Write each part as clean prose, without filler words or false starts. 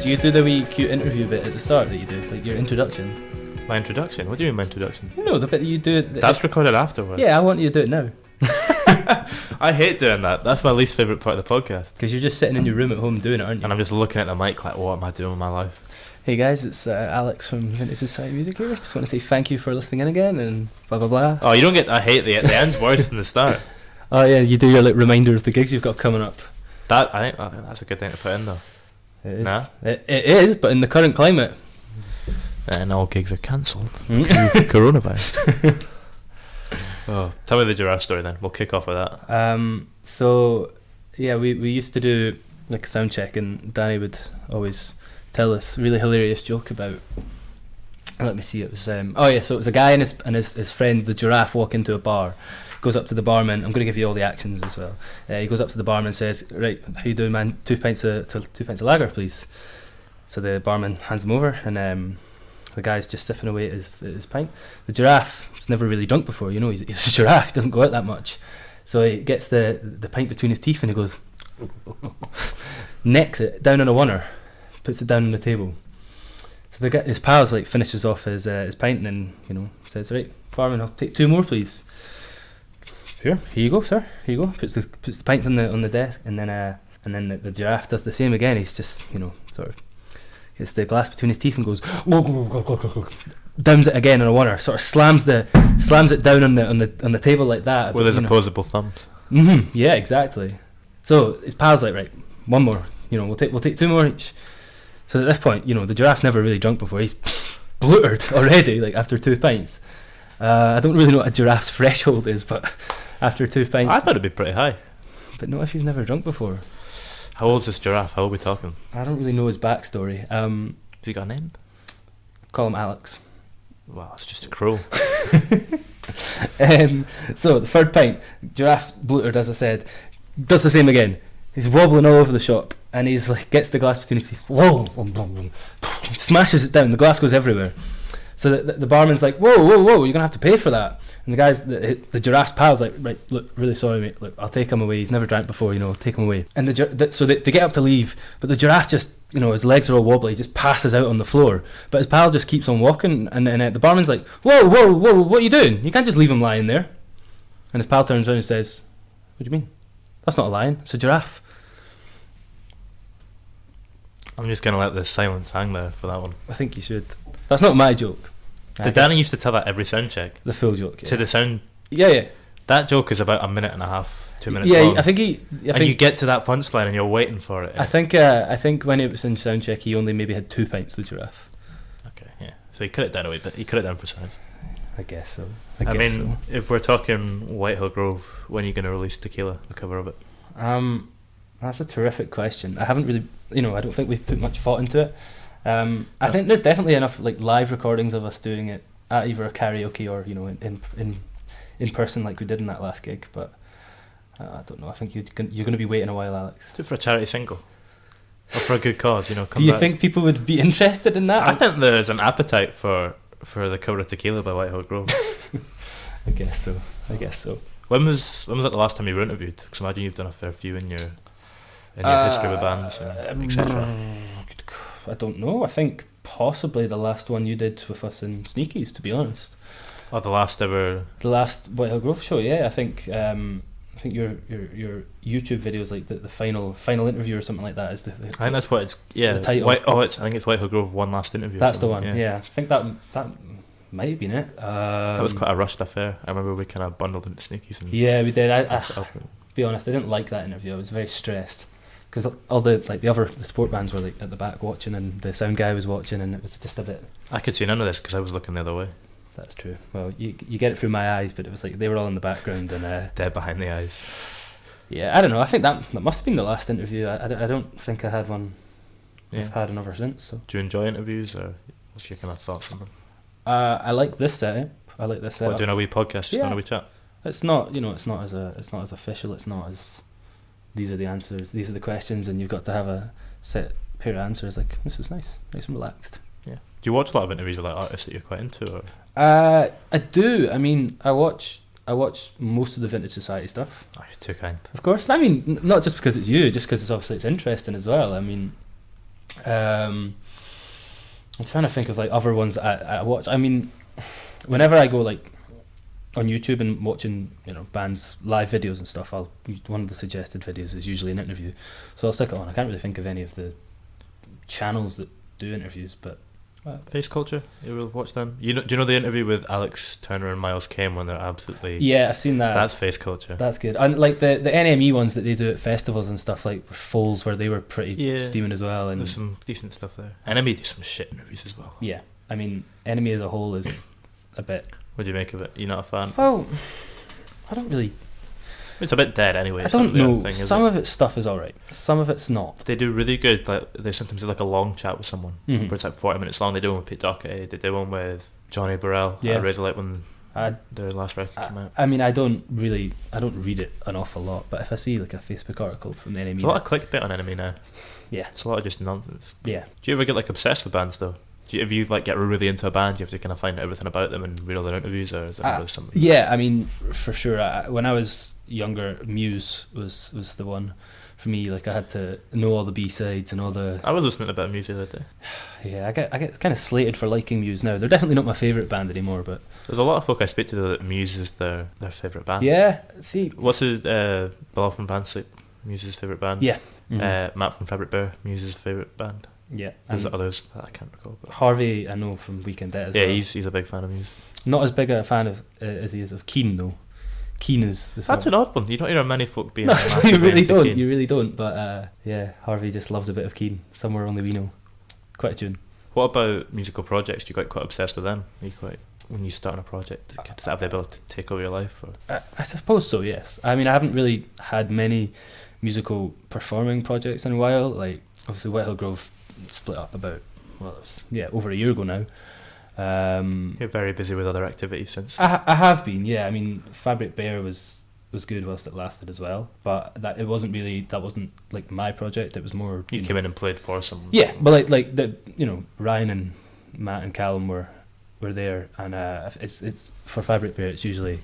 Do you do the wee cute interview bit at the start that you do, like your introduction? My introduction? What do you mean my introduction? You know, the bit that you do. That's recorded afterwards. Yeah, I want you to do it now. I hate doing that. That's my least favourite part of the podcast. Because you're just sitting in your room at home doing it, aren't you? And I'm just looking at the mic like, what am I doing with my life? Hey guys, it's Alex from Vintage Society Music here. Just want to say thank you for listening in again and blah blah blah. Oh, you don't get. I hate the end's worse than the start. Oh yeah, you do your like reminder of the gigs you've got coming up. I think that's a good thing to put in though. It is. Nah? It is, but in the current climate, and all gigs are cancelled due to coronavirus. Oh, tell me the Giraffe Story then. We'll kick off with that. So yeah, we used to do like a sound check, and Danny would always tell this really hilarious joke about. Let me see. It was so it was a guy and his friend the giraffe walk into a bar. Goes up to the barman. I'm going to give you all the actions as well. He goes up to the barman and says, "Right, how you doing, man? 2 pints of lager, please." So the barman hands them over, and the guy's just sipping away at his pint. The giraffe was never really drunk before, you know. He's a giraffe. He doesn't go out that much. So he gets the pint between his teeth and he goes, necks it down on a oneer, puts it down on the table. So his pals like finishes off his pint and then says, "Right, barman, I'll take 2 more, please." Sure, here you go, sir. Here you go. Puts the pints on the desk, and then the giraffe does the same again. He's just sort of gets the glass between his teeth and goes downs it again on a oneer. Sort of slams it down on the table like that. With his opposable thumbs. Yeah, exactly. So his pal's like, right, 1 more. We'll take 2 more each. So at this point, the giraffe's never really drunk before. He's bluttered already, like after 2 pints. I don't really know what a giraffe's threshold is, but after 2 pints, I thought it'd be pretty high. But not if you've never drunk before. How old's this giraffe? How old are we talking? I don't really know his backstory. Have you got a name? Call him Alex. Wow, it's just cruel. So the 3rd pint, giraffe's bluttered, as I said, does the same again. He's wobbling all over the shop, and he's like gets the glass between his teeth, smashes it down. The glass goes everywhere. So the barman's like, whoa, you're gonna have to pay for that. And the guy's the giraffe's pal's like, right, look, really sorry mate, look, I'll take him away. He's never drank before, take him away. And so they get up to leave, but the giraffe just, his legs are all wobbly, he just passes out on the floor. But his pal just keeps on walking, and the barman's like, whoa, what are you doing? You can't just leave him lying there. And his pal turns around and says, what do you mean? That's not a lion, it's a giraffe. I'm just gonna let the silence hang there for that one. I think you should. That's not my joke. Did Danny used to tell that every sound check? The full joke, yeah. To the sound? Yeah. That joke is about 1.5 minutes, 2 minutes long. I think and you get to that punchline and you're waiting for it. I think when it was in sound check, he only maybe had 2 pints, the giraffe. Okay, yeah. So he cut it down a wee bit. He cut it down for size. I guess so. If we're talking Whitehill Grove, when are you going to release Tequila, a cover of it? That's a terrific question. I haven't really, I don't think we've put much thought into it. I think there's definitely enough like live recordings of us doing it at either a karaoke or in person like we did in that last gig. But I don't know. I think you're going to be waiting a while, Alex. Do it for a charity single, or for a good cause. Come Do you think people would be interested in that? I think there's an appetite for the cover of Tequila by Whitehill Grove. I guess so. When was that the last time you were interviewed? Because I imagine you've done a fair few in your history with bands, etc. I don't know. I think possibly the last one you did with us in Sneakies, to be honest. Oh, the last Whitehill Grove show, yeah. I think your YouTube video is like the final interview or something like that. Is I think that's what it's. Yeah. The title. I think it's Whitehill Grove One Last Interview. That's the one. Yeah. I think that might have been it. That was quite a rushed affair. I remember we kind of bundled into Sneakies. Yeah, we did. I be honest, I didn't like that interview. I was very stressed. Because all the sport bands were like at the back watching, and the sound guy was watching, and it was just a bit. I could see none of this because I was looking the other way. That's true. Well, you get it through my eyes, but it was like they were all in the background and dead behind the eyes. Yeah, I don't know. I think that must have been the last interview. I don't think I had one. Yeah. I've had another since. So. Do you enjoy interviews, or what's your kind of thoughts on them? I like this setup. What, doing a wee podcast, just on a wee chat? It's not. It's not as official. It's not as. These are the answers, these are the questions, and you've got to have a set pair of answers. Like, this is nice and relaxed. Yeah. Do you watch a lot of interviews with like artists that you're quite into? Or? I do. I mean, I watch most of the Vintage Society stuff. Oh, you're too kind. Of course. I mean, not just because it's you, just because it's interesting as well. I mean, I'm trying to think of like other ones that I watch. I mean, whenever I go like on YouTube and watching, bands live videos and stuff, one of the suggested videos is usually an interview, so I'll stick it on. I can't really think of any of the channels that do interviews, but Face Culture, you will watch them. Do you know the interview with Alex Turner and Miles Kane when they're absolutely... Yeah, I've seen that. That's Face Culture. That's good. And like the NME ones that they do at festivals and stuff, like Foals, where they were pretty steaming as well. And there's some decent stuff there. Enemy do some shit interviews as well. Yeah, I mean, Enemy as a whole is a bit... What do you make of it? You're not a fan? Well, I don't really... It's a bit dead anyway. I don't know. Some of its stuff is alright. Some of it's not. They do really good. Like they sometimes do like a long chat with someone, where it's like 40 minutes long. They do one with Pete Doherty. They do one with Johnny Burrell. Yeah. I really like when their last record came out. I mean, I don't read it an awful lot, but if I see like a Facebook article from the Enemy, a lot of clickbait on Enemy now. Yeah, it's a lot of just nonsense. Yeah. Do you ever get like obsessed with bands though? If you like get really into a band, you have to kind of find out everything about them and read all their interviews, or is that something? Yeah, I mean, for sure. When I was younger, Muse was the one for me. Like I had to know all the B-sides and all the... I was listening to a bit of Muse the other day. Yeah, I get kind of slated for liking Muse now. They're definitely not my favourite band anymore, but... There's a lot of folk I speak to that Muse is their favourite band. Yeah, see... What's Bill from Van Sleep, Muse's favourite band? Yeah. Matt from Fabric Bear, Muse's favourite band. Yeah, there's others that I can't recall. But Harvey, I know from Weekend Dead as well. Yeah, he's a big fan of Muse. Not as big a fan of as he is of Keane though. Keane is... That's an odd one. You don't hear many folk being... No, you really don't. Keane. You really don't. But yeah, Harvey just loves a bit of Keane. Somewhere Only We Know. Quite a tune. What about musical projects? Do you get quite obsessed with them? Are you quite... When you start on a project, does that have the ability to take over your life? Or? I suppose so, yes. I mean, I haven't really had many musical performing projects in a while. Like, obviously Whitehill Grove split up about, over a year ago now. You're very busy with other activities since. I have been, yeah. I mean, Fabric Bear was good whilst it lasted as well, but that wasn't like my project. It was more you came in and played for someone. Yeah, but like the Ryan and Matt and Callum were there, and it's for Fabric Bear. It's usually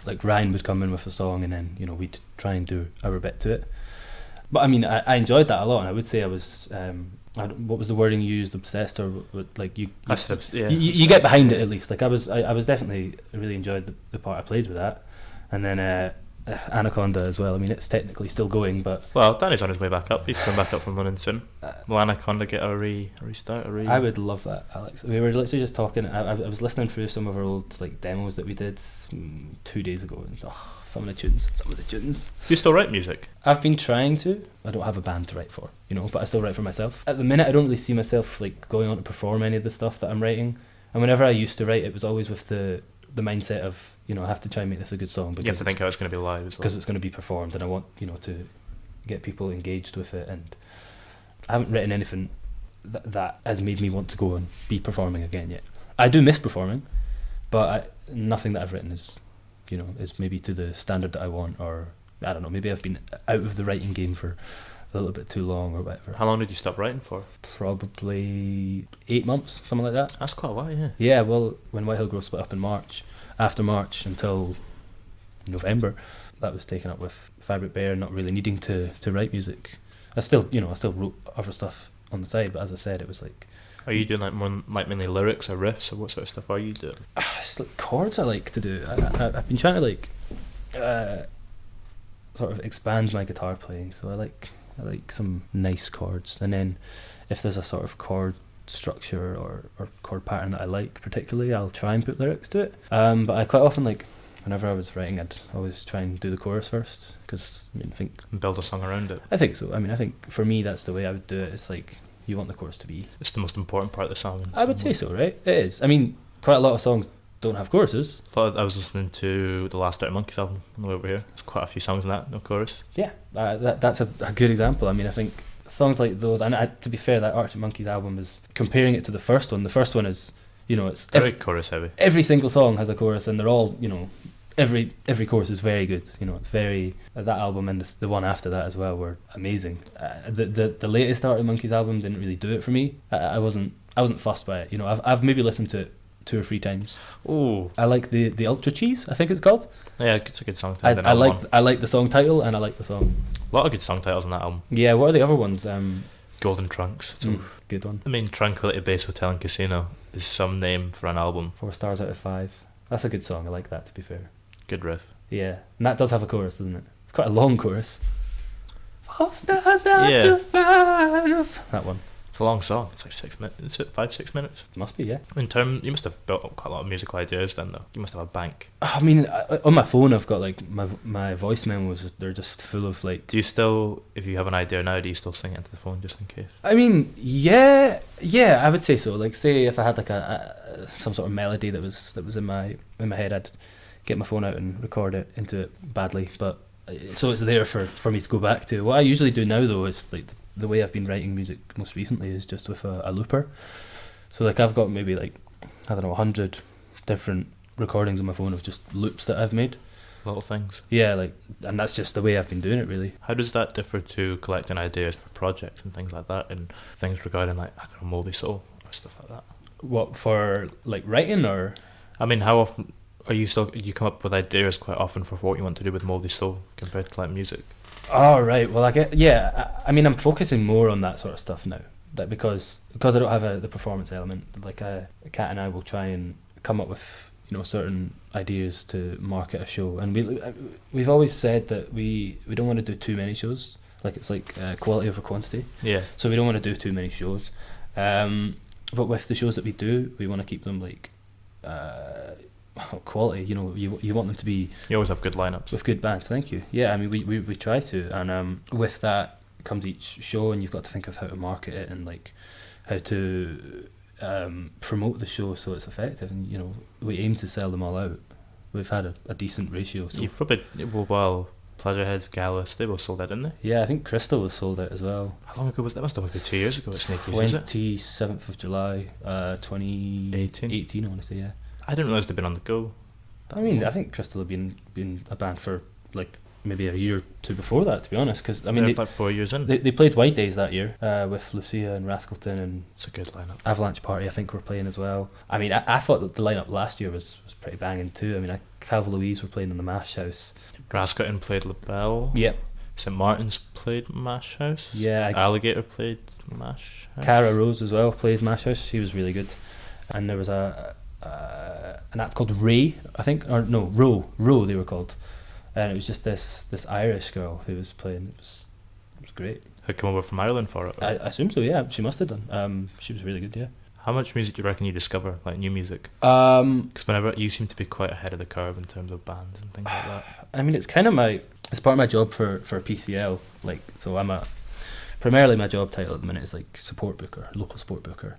like Ryan would come in with a song, and then we'd try and do our bit to it. But I mean, I enjoyed that a lot, and I would say I was what was the wording you used? Obsessed, or like you get behind it at least. Like I was definitely really enjoyed the part I played with that, and then Anaconda as well. I mean, it's technically still going, but Danny's on his way back up. He's coming back up from London soon. Will Anaconda get a restart? I would love that, Alex. We were literally just talking. I was listening through some of our old like demos that we did 2 days ago, and some of the tunes. Do you still write music? I've been trying to. I don't have a band to write for, but I still write for myself. At the minute, I don't really see myself like going on to perform any of the stuff that I'm writing. And whenever I used to write, it was always with the mindset of I have to try and make this a good song, because you have to think how it's going to be live as well, because it's going to be performed, and I want to get people engaged with it. And I haven't written anything that has made me want to go and be performing again yet. I do miss performing, but nothing that I've written is is maybe to the standard that I want, or I don't know, maybe I've been out of the writing game for a little bit too long or whatever. How long did you stop writing for? Probably 8 months, something like that. That's quite a while, yeah. Yeah, well, when Whitehill Grove split up in March, after March until November, that was taken up with Fabric Bear, not really needing to write music. I still wrote other stuff on the side, but as I said, it was like... Are you doing mainly lyrics or riffs, or what sort of stuff are you doing? It's like chords I like to do. I've been trying to sort of expand my guitar playing, so I like some nice chords, and then if there's a sort of chord structure or chord pattern that I like particularly, I'll try and put lyrics to it. But I quite often, like, whenever I was writing, I'd always try and do the chorus first, because I think build a song around it. I think so. I mean, I think for me that's the way I would do it. It's like you want the chorus to be... It's the most important part of the song. I would say so, right? It is. I mean, quite a lot of songs don't have choruses. I was listening to the last Arctic Monkeys album on the way over here. There's quite a few songs in that, no chorus. Yeah, that's a good example. I mean, I think songs like those, and to be fair, that Arctic Monkeys album is comparing it to the first one. The first one is, it's very chorus heavy. Every single song has a chorus, and they're all, every chorus is very good. It's very... that album and the one after that as well were amazing. The latest Arctic Monkeys album didn't really do it for me. I wasn't fussed by it. I've maybe listened to it 2 or 3 times. Oh, I like the Ultra Cheese, I think it's called. Yeah, it's a good song. I like the song title, and I like the song. A lot of good song titles on that album. Yeah, what are the other ones? Golden Trunks. So good one. I mean, Tranquility Base Hotel and Casino is some name for an album. 4 stars out of 5. That's a good song. I like that, to be fair. Good riff. Yeah, and that does have a chorus, doesn't it? It's quite a long chorus. 4 stars out of 5. That one. It's a long song. It's like 6 minutes. Is it 5-6 minutes? It must be, yeah. You must have built up quite a lot of musical ideas then, though. You must have a bank. I mean, on my phone, I've got like my voice memos. They're just full of like. Do you still, if you have an idea now, do you still sing it into the phone just in case? I mean, yeah, I would say so. Like, say if I had like some sort of melody that was in my head, I'd get my phone out and record it into it badly. But so it's there for me to go back to. What I usually do now, though, is like the way I've been writing music most recently is just with a looper. So like I've got maybe like, I don't know, 100 different recordings on my phone of just loops that I've made. Little things. Yeah, like, and that's just the way I've been doing it, really. How does that differ to collecting ideas for projects and things like that, and things regarding like, I don't know, Mouldy Soul or stuff like that? What, for like writing, or? I mean, how often you come up with ideas quite often for what you want to do with Mouldy Soul compared to like music? Oh, right. Well, I mean, I'm focusing more on that sort of stuff now. That because I don't have the performance element. Like, Kat and I will try and come up with, you know, certain ideas to market a show, and we've always said that we don't want to do too many shows. Like, it's like quality over quantity. Yeah. So we don't want to do too many shows. But with the shows that we do, we want to keep them like quality. You know, you want them to be. You always have good lineups with good bands. Thank you. Yeah, I mean, we try to, and with that comes each show, and you've got to think of how to market it and like how to promote the show so it's effective. And you know, we aim to sell them all out. We've had a decent ratio. So. You've probably Pleasureheads, Gallus, they both sold out, didn't they? Yeah, I think Crystal was sold out as well. How long ago was that? Must have been 2 years ago at Snakies, 27th of July, 2018. I want to say, yeah. I didn't realise they'd been on the go. I mean, I think Crystal had been a band for like maybe a year or two before that, to be honest. Because I mean, they're about 4 years in. They played White Days that year with Lucia and Rascalton, and it's a good lineup. Avalanche Party, I think, were playing as well. I mean, I thought that the lineup last year was pretty banging too. I mean, Calv Louise were playing in the Mash House. Rascalton played LaBelle. Yep. St Martin's played Mash House. Yeah. Alligator played Mash House. Cara Rose as well played Mash House. She was really good. And there was an act called Ray, I think, or no, Ro they were called. And it was just this Irish girl who was playing. It was great. Had come over from Ireland for it? I assume so, yeah. She must have done. She was really good, yeah. How much music do you reckon you discover, like new music? Because whenever you seem to be quite ahead of the curve in terms of bands and things like that. I mean, it's kind of it's part of my job for PCL. Like, so primarily my job title at the minute is like support booker, local support booker.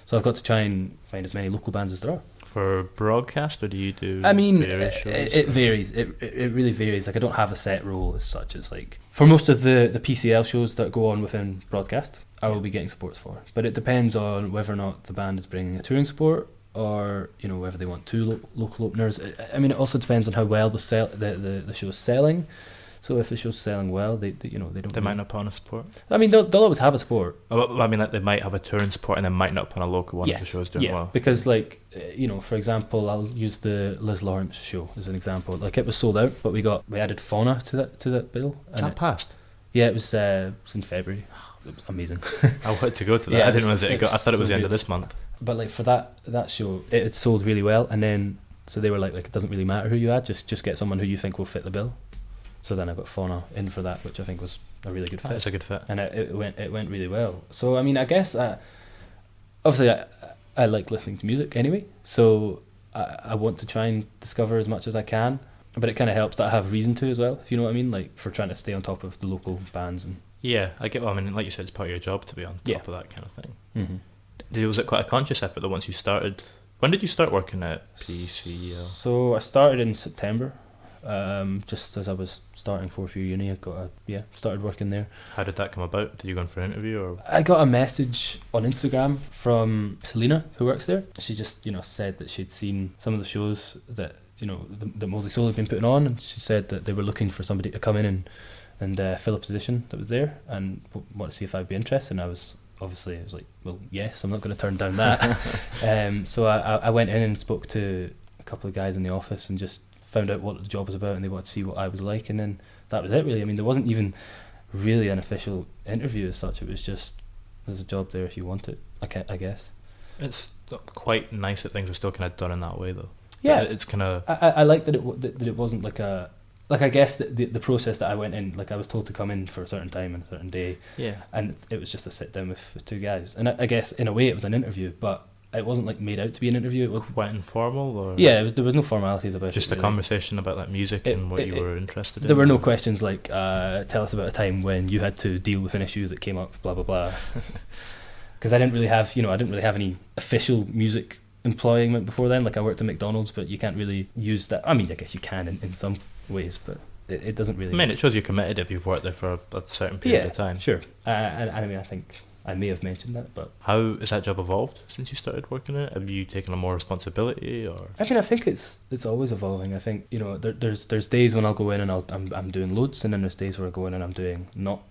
So I've got to try and find as many local bands as there are. For broadcast, or do you do? I mean, it varies. It really varies. Like, I don't have a set role as such. It's like for most of the PCL shows that go on within broadcast, I will be getting supports for. But it depends on whether or not the band is bringing a touring support, or you know, whether they want two local openers. I mean, it also depends on how well the show is selling. So if the show's selling well, they don't. They might not put on a support. I mean, they'll always have a support. I mean, like, they might have a touring support and they might not put on a local one if the show's doing well. Because like, you know, for example, I'll use the Liz Lawrence show as an example. Like, it was sold out, but we added Fauna to that bill. And that passed? Yeah, it was in February. It was amazing. I wanted to go to that. I didn't realize it got. I thought it was the end of this month. But like, for that show, it sold really well, and then so they were like it doesn't really matter who you add, just get someone who you think will fit the bill. So then I got Fauna in for that, which I think was a really good fit. It's a good fit, and it went really well. So I mean, I guess obviously I like listening to music anyway, so I want to try and discover as much as I can. But it kind of helps that I have reason to as well, if you know what I mean, like for trying to stay on top of the local bands. And yeah, I get. Well, I mean, like you said, it's part of your job to be on top of that kind of thing. Mm-hmm. Was it quite a conscious effort that once you started? When did you start working at PCL? So I started in September. Just as I was starting fourth year uni, started working there. How did that come about? Did you go in for an interview, or? I got a message on Instagram from Selena, who works there. She just, said that she'd seen some of the shows that, the Mouldy Soul had been putting on, and she said that they were looking for somebody to come in and fill a position that was there, and want to see if I'd be interested. And I was like, well, yes, I'm not going to turn down that. So I went in and spoke to a couple of guys in the office and just found out what the job was about, and they wanted to see what I was like, and then that was it really. I mean, there wasn't even really an official interview as such. It was just there's a job there if you want it. I guess. It's quite nice that things are still kind of done in that way, though. Yeah, it's kind of. I like that it wasn't like a. Like, I guess the process that I went in, like, I was told to come in for a certain time and a certain day. Yeah. And it was just a sit down with two guys. And I guess, in a way, it was an interview, but it wasn't, like, made out to be an interview. It was quite informal, or? Yeah, there was no formalities about it. Just a conversation about, like, music and what you were interested in? There were no questions like, tell us about a time when you had to deal with an issue that came up, blah, blah, blah. Because I didn't really have any official music employment before then. Like, I worked at McDonald's, but you can't really use that. I mean, I guess you can in some ways, but it doesn't really. I mean, it shows you're committed if you've worked there for a certain period of time. Sure. I mean, I think I may have mentioned that, but how has that job evolved since you started working in it? Have you taken on more responsibility, or? I mean, I think it's always evolving. I think, you know, there's days when I'll go in and I'm doing loads, and then there's days where I go in and I'm doing not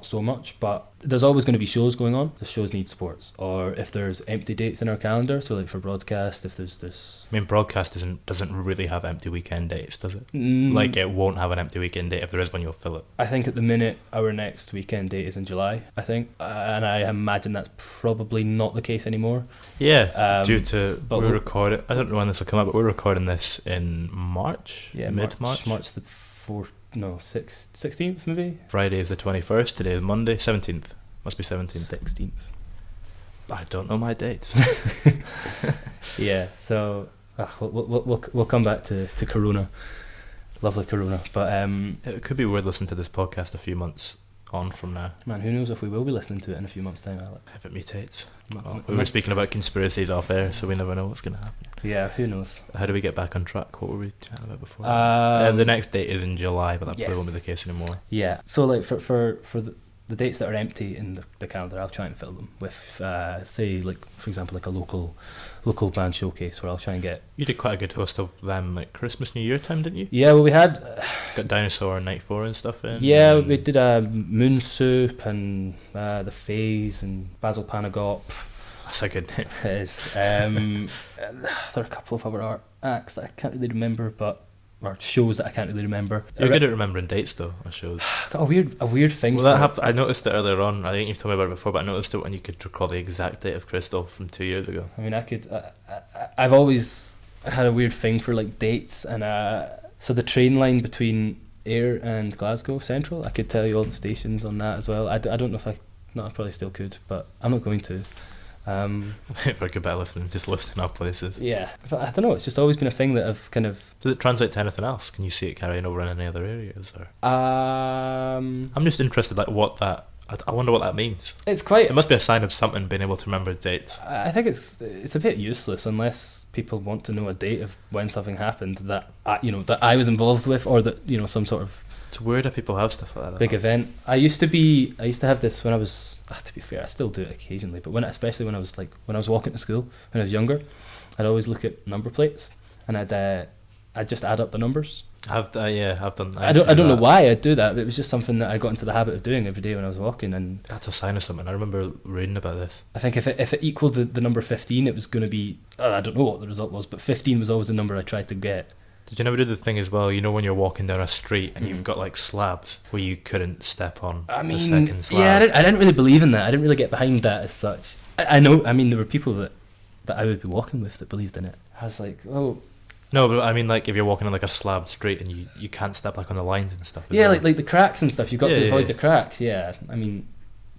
so much, but there's always going to be shows going on. The shows need supports, or if there's empty dates in our calendar, so like for broadcast, if there's I mean, broadcast doesn't really have empty weekend dates, does it? Like, it won't have an empty weekend date. If there is one, you'll fill it. I think at the minute our next weekend date is in July, I think, and I imagine that's probably not the case anymore. Yeah, due to we record it. I don't know when this will come out, but we're recording this in March. Yeah, mid-March. March the 4th. No, 16th maybe? Friday is the 21st, today is Monday, 17th. Must be 17th. 16th. I don't know my dates. Yeah, so we'll come back to Corona. Lovely Corona. But it could be weird listening to this podcast a few months on from now. Man, who knows if we will be listening to it in a few months' time, Alec. If it mutates. Well, we were speaking about conspiracies off air, so we never know what's going to happen. Yeah, who knows? How do we get back on track? What were we chatting about before? The next date is in July, but that probably won't be the case anymore. Yeah, so like for the dates that are empty in the calendar, I'll try and fill them with, say, like, for example, like a local band showcase where I'll try and get. You did quite a good host of them, like Christmas, New Year time, didn't you? Yeah, well, we had got Dinosaur Night 4 and stuff in. Yeah, we did Moon Soup and the Phase and Basil Panagop. That's a good name. It is. There are a couple of other acts that I can't really remember, or shows that I can't really remember. You're good at remembering dates, though, on shows. Got a weird thing. Well, that happened. I noticed it earlier on. I think you've told me about it before, but I noticed it when you could recall the exact date of Crystal from 2 years ago. I mean, I've always had a weird thing for like dates, and so the train line between Ayr and Glasgow Central, I could tell you all the stations on that as well. I don't know if I probably still could, but I'm not going to. For a good bit of listening, just listing off places. Yeah, but I don't know. It's just always been a thing that I've kind of. Does it translate to anything else? Can you see it carrying over in any other areas? Or I'm just interested, like what that. I wonder what that means. It's quite. It must be a sign of something being able to remember dates. I think it's a bit useless unless people want to know a date of when something happened that I was involved with, or that some sort of. It's weird that people have stuff like that. Big event. I used to have this when I was. To be fair, I still do it occasionally, but especially when I was walking to school when I was younger, I'd always look at number plates and I'd just add up the numbers. I've done that. I don't know why I'd do that, but it was just something that I got into the habit of doing every day when I was walking, and that's a sign of something. I remember reading about this. I think if it equaled the number 15, it was going to be. I don't know what the result was, but 15 was always the number I tried to get. Did you never do the thing as well? When you're walking down a street and you've got like slabs where you couldn't step on the second slab? Yeah, I didn't really believe in that. I didn't really get behind that as such. I know. I mean, there were people that I would be walking with that believed in it. I was like, oh. No, but I mean, like if you're walking on like a slab street and you can't step like on the lines and stuff. Yeah, like the cracks and stuff. You've got to avoid the cracks. Yeah, I mean,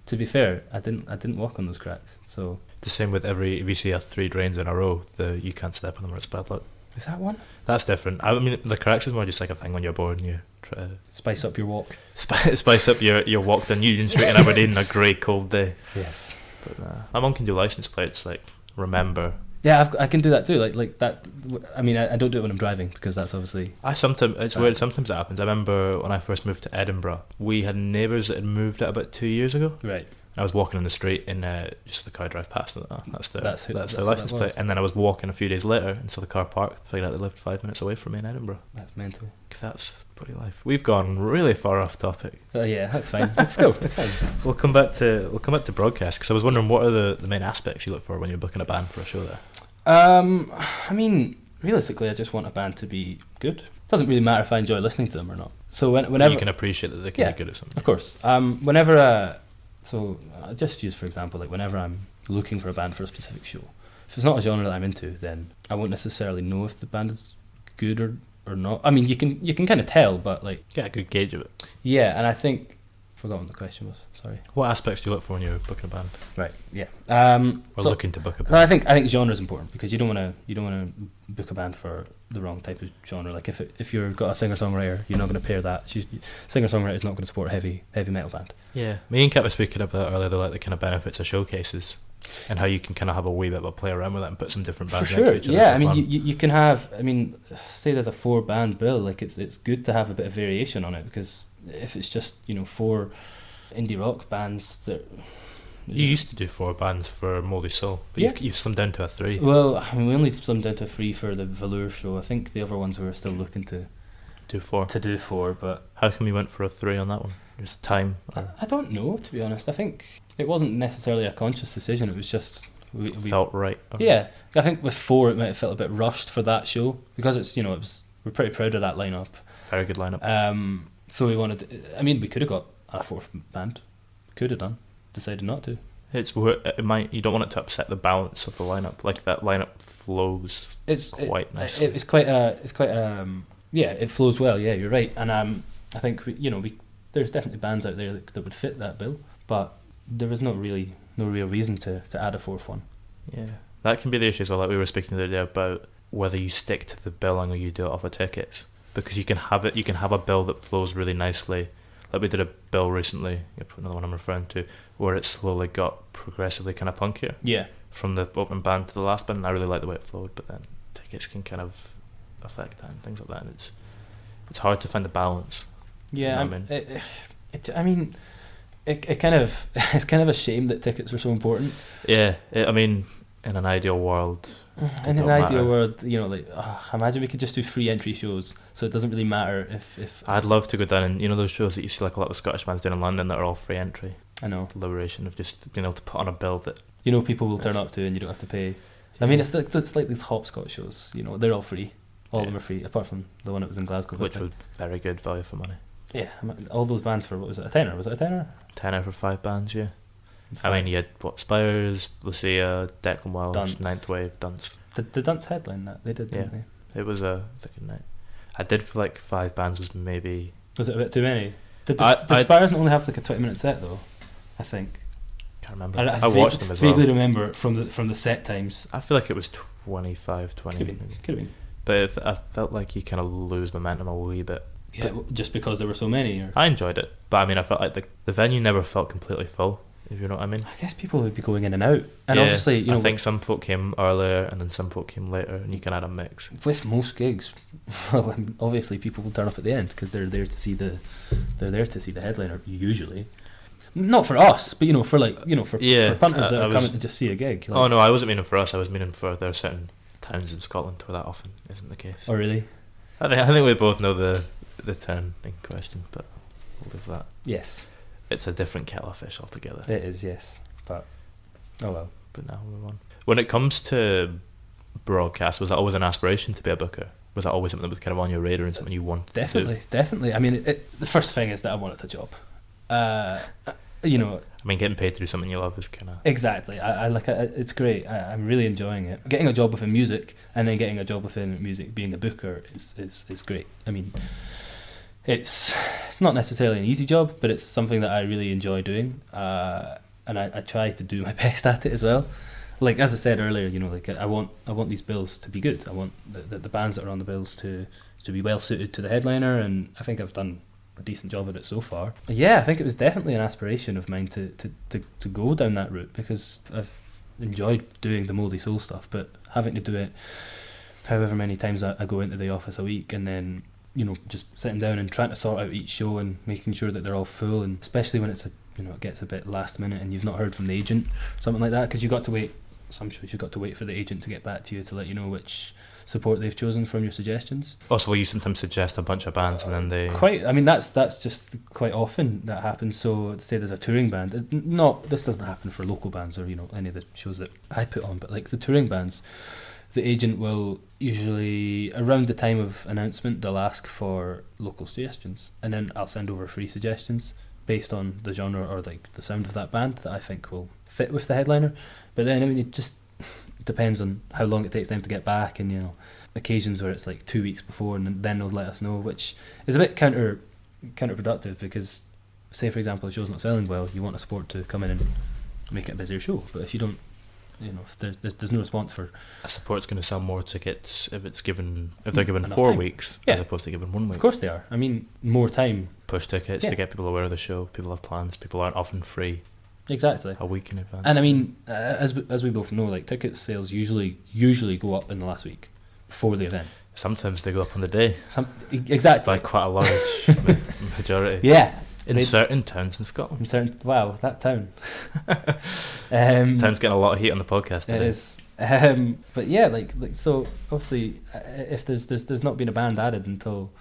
to be fair, I didn't walk on those cracks. So the same with if you see 3 drains in a row, you can't step on them or it's bad luck. Is that one? That's different. I mean, the cracks is more just like a thing when you're bored and you try to spice up your walk. Spice up your walk down Union Street in Aberdeen on a grey cold day. Yes. But my mum can do license plates, like remember. Yeah, I can do that too. Like that. I mean, I don't do it when I'm driving because that's obviously. It's weird. Sometimes it happens. I remember when I first moved to Edinburgh, we had neighbours that had moved out about 2 years ago. Right. I was walking on the street and just the car drive past. That's their license plate. And then I was walking a few days later and saw the car parked. Figured out they lived 5 minutes away from me in Edinburgh. That's mental. Cause that's bloody life. We've gone really far off topic. Yeah, that's fine. Let's go. It's fine. We'll come back to broadcast because I was wondering what are the main aspects you look for when you're booking a band for a show there. I mean, realistically, I just want a band to be good. Doesn't really matter if I enjoy listening to them or not. So whenever you can appreciate that they can be good at something. Of course. Whenever. So I just use, for example, like whenever I'm looking for a band for a specific show, if it's not a genre that I'm into, then I won't necessarily know if the band is good or not. I mean, you can kind of tell, but like Get a good gauge of it. yeah. And I think forgot what the question was. Sorry. What aspects do you look for when you're booking a band? Right. Yeah. Or so, looking to book a band? no, I think genre is important because you don't want to book a band for the wrong type of genre. Like if you've got a singer songwriter, you're not going to pair that. Singer songwriter is not going to support a heavy metal band. Yeah, me and Kat were speaking about earlier, the kind of benefits of showcases and how you can kind of have a wee bit of a play around with it and put some different bands for next sure. to each other. Yeah, for I mean fun. you can have. I mean, say there's a 4-band bill. Like it's good to have a bit of variation on it because if it's just 4 indie rock bands that. You used to do 4 bands for Mouldy Soul, but Yeah. you've slimmed down to a 3. Well, I mean, we only slimmed down to 3 for the Velour show. I think the other ones we were still looking to Do 4. do 4, but How come you went for a 3 on that one? Just time? I don't know, to be honest. I think it wasn't necessarily a conscious decision. It was just we Felt right. yeah. I think with 4 it might have felt a bit rushed for that show because it's we're pretty proud of that lineup. Very good lineup. So we wanted. I mean, we could have got a 4th band. Could have done. Decided not to. You don't want it to upset the balance of the lineup. Like that lineup flows quite nicely. It's quite yeah. It flows well. Yeah, you're right. And I think there's definitely bands out there that would fit that bill, but there was no real reason to add a 4th one. Yeah, that can be the issue as well. Like we were speaking the other day about whether you stick to the billing or you do it off of tickets, because you can have a bill that flows really nicely. Like we did a bill recently, another one I'm referring to, where it slowly got progressively kind of punkier. Yeah. From the opening band to the last band, and I really like the way it flowed, but then tickets can kind of affect that and things like that, and it's hard to find the balance. Yeah, you know I mean, it kind of it's kind of a shame that tickets were so important. Yeah, I mean, in an ideal world. In an ideal world, imagine we could just do free entry shows, so it doesn't really matter if. I'd love to go down and those shows that you see like a lot of Scottish bands doing in London that are all free entry. I know. The liberation of just being able to put on a bill that people will turn up to and you don't have to pay. I mean, it's like these hopscotch shows. They're all free. All of them are free, apart from the one that was in Glasgow, which was very good value for money. Yeah, all those bands for what was it? A tenner? Was it a tenner? Tenner for 5 bands, yeah. I mean, you had Spires, Lucia, Declan Welsh, Dunce. Ninth Wave, Dunce. Did the Dunce headline that? They did, didn't they? It was a good night. I did for like 5 bands was maybe... Was it a bit too many? Did Spires only have like a 20-minute set though? I think. Can't remember. I watched them as well. Vaguely remember from the set times. I feel like it was 25, 20. Could have been. But I felt like you kind of lose momentum a wee bit. Yeah, just because there were so many. Or? I enjoyed it, but I mean, I felt like the venue never felt completely full, if you know what I mean. I guess people would be going in and out, and obviously, I think some folk came earlier and then some folk came later, and you can add a mix. With most gigs, well, obviously people will turn up at the end because they're there to see the headliner usually. Not for us, but for punters that are coming to just see a gig. Like, oh no, I wasn't meaning for us. I was meaning for there are certain towns in Scotland where that often isn't the case. Oh really? I think we both know the town in question, but we'll leave that. Yes. It's a different kettle of fish altogether. It is, yes. But oh well. But now we'll move on. When it comes to broadcast, was that always an aspiration to be a booker? Was that always something that was kind of on your radar and something you wanted to do? Definitely. I mean, the first thing is that I wanted a job. I mean, getting paid to do something you love is kind of... Exactly. I like it. It's great. I'm really enjoying it. Getting a job within music and then getting a job within music, being a booker is great. I mean, it's not necessarily an easy job, but it's something that I really enjoy doing. And I try to do my best at it as well. Like as I said earlier, I want these bills to be good. I want the bands that are on the bills to be well suited to the headliner, and I think I've done a decent job at it so far. Yeah, I think it was definitely an aspiration of mine to go down that route because I've enjoyed doing the Mouldy Soul stuff, but having to do it however many times I go into the office a week and then just sitting down and trying to sort out each show and making sure that they're all full, and especially when it gets a bit last minute and you've not heard from the agent, something like that, because you got to wait. Some shows you got to wait for the agent to get back to you to let you know which support they've chosen from your suggestions. Also, will you sometimes suggest a bunch of bands and then they... I mean, that's just quite often that happens. So, say there's a touring band. This doesn't happen for local bands or, any of the shows that I put on, but like the touring bands, the agent will usually, around the time of announcement, they'll ask for local suggestions. And then I'll send over free suggestions based on the genre or like the sound of that band that I think will fit with the headliner. But then, I mean, it just depends on how long it takes them to get back, and, you know, occasions where it's like 2 weeks before and then they'll let us know, which is a bit counterproductive, because say for example a show's not selling well, you want a support to come in and make it a busier show. But if you don't, you know, if there's no response for a support's going to sell more tickets if they're given enough 4 time. weeks Yeah. as opposed to given 1 week. Of course they are. I mean, more time. Push tickets Yeah. to get people aware of the show. People have plans. People aren't often free Exactly. a week in advance. And I mean, as we both know, like ticket sales usually go up in the last week before the event. Sometimes they go up on the day Exactly. by quite a large majority. Yeah. In certain towns in Scotland. Wow, that town. Town's getting a lot of heat on the podcast today. It is. But yeah, like so obviously, if there's not been a band added until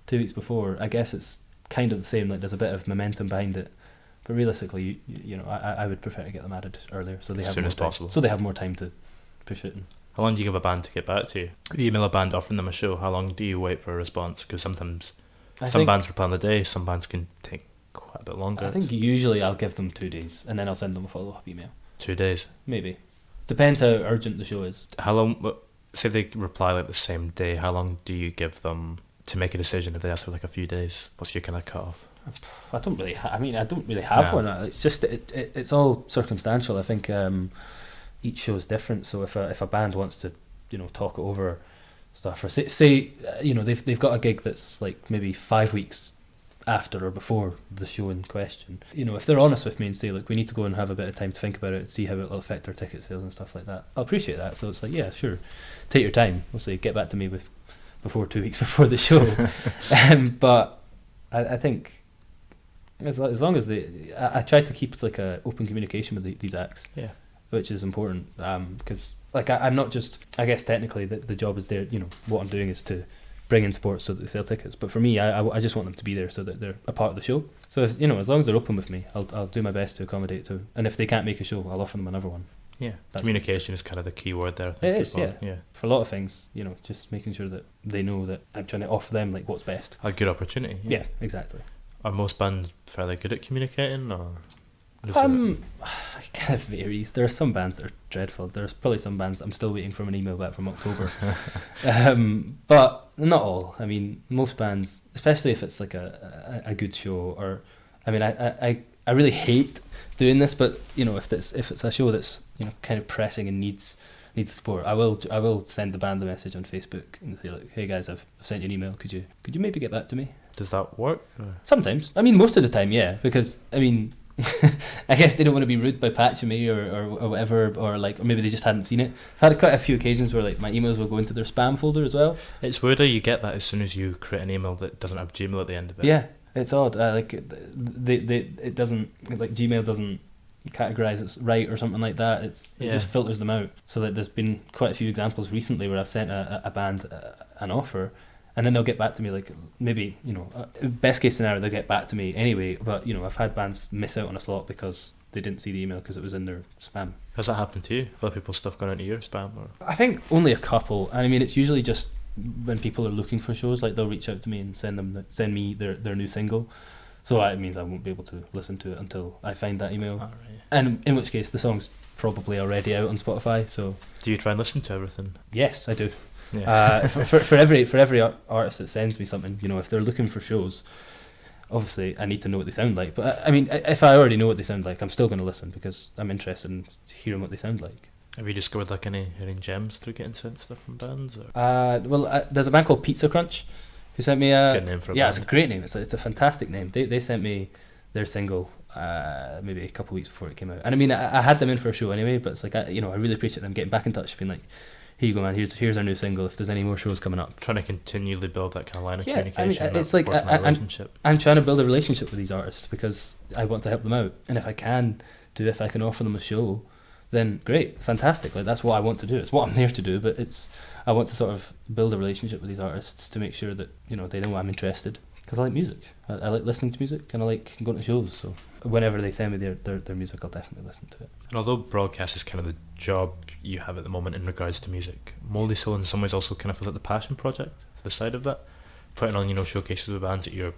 2 weeks before, I guess it's kind of the same. Like there's a bit of momentum behind it, but realistically, you know, I would prefer to get them added earlier, so they As have soon more as time, possible. so they have more time to push it. And How long do you give a band to get back to you? If you email a band offering them a show, how long do you wait for a response? Because sometimes some bands reply on the day, some bands can take quite a bit longer. I think usually I'll give them 2 days, and then I'll send them a follow-up email. 2 days. Maybe. Depends how urgent the show is. How long? Say they reply like the same day. How long do you give them to make a decision if they ask for like a few days? What's your kind of cut off? I don't really. I don't really have No. one. It's just it's all circumstantial. I think each show is different. So if a band wants to, you know, talk it over stuff, or say you know, they've got a gig that's like maybe 5 weeks after or before the show in question, you know, if they're honest with me and say, look, we need to go and have a bit of time to think about it and see how it will affect our ticket sales and stuff like that, I'll appreciate that. So it's like, yeah, sure, take your time. Obviously, get back to me before 2 weeks before the show. But I think as long as I try to keep like a open communication with these acts, Yeah. which is important, because like I'm not just, I guess technically the job is there, you know, what I'm doing is to bring in support so that they sell tickets, but for me, I just want them to be there so that they're a part of the show. So if, you know, as long as they're open with me, I'll do my best to accommodate to, and if they can't make a show, I'll offer them another one. Yeah, That's communication is kind of the key word there. I think, It as is, well. yeah. For a lot of things, you know, just making sure that they know that I'm trying to offer them like what's best. A good opportunity. Yeah, exactly. Are most bands fairly good at communicating, or? It kind of varies. There are some bands that are dreadful. There's probably some bands I'm still waiting for an email back from October. But not all. I mean, most bands, especially if it's like a good show, or I mean, I really hate doing this, but you know, if it's a show that's, you know, kind of pressing and needs support, I will send the band a message on Facebook and say, like, hey guys, I've sent you an email. Could you maybe get back to me? Does that work? Or? Sometimes. I mean, most of the time, yeah, because I mean, I guess they don't want to be rude by patching me or whatever, or maybe they just hadn't seen it. I've had quite a few occasions where like my emails will go into their spam folder as well. It's weirder, you get that as soon as you create an email that doesn't have Gmail at the end of it. Yeah, it's odd. It doesn't, like, Gmail doesn't categorize it right or something like that. It just filters them out. So that there's been quite a few examples recently where I've sent a band an offer, and then they'll get back to me, like, maybe, you know, best case scenario, they'll get back to me anyway, but, you know, I've had bands miss out on a slot because they didn't see the email because it was in their spam. Has that happened to you? Have other people's stuff gone into your spam? Or? I think only a couple. I mean, it's usually just when people are looking for shows, like they'll reach out to me and send me their new single. So that means I won't be able to listen to it until I find that email. Oh, right. And in which case the song's probably already out on Spotify. So do you try and listen to everything? yes, I do. Yeah. For every artist that sends me something, you know, if they're looking for shows, obviously I need to know what they sound like. But I mean, if I already know what they sound like, I'm still going to listen because I'm interested in hearing what they sound like. Have you discovered like any gems through getting sent stuff from bands? Or? There's a band called Pizza Crunch who sent me a good name for a yeah, band. it's a great name. It's a fantastic name. They sent me their single maybe a couple of weeks before it came out, and I mean, I had them in for a show anyway. But it's like, I really appreciate them getting back in touch, being like, here you go, man. Here's our new single. If there's any more shows coming up, Trying to continually build that kind of line of Yeah, I communication. mean, it's like relationship. I'm trying to build a relationship with these artists because I want to help them out, and if I can offer them a show, then great, fantastic. Like, that's what I want to do. It's what I'm there to do. But I want to sort of build a relationship with these artists to make sure that, you know, they know I'm interested, because I like music. I like listening to music, and I like going to shows. So whenever they send me their music, I'll definitely listen to it. And although broadcast is kind of the job you have at the moment in regards to music, Mouldy Soul in some ways also kind of feels like the passion project to the side of that, putting on, you know, showcases with bands that you're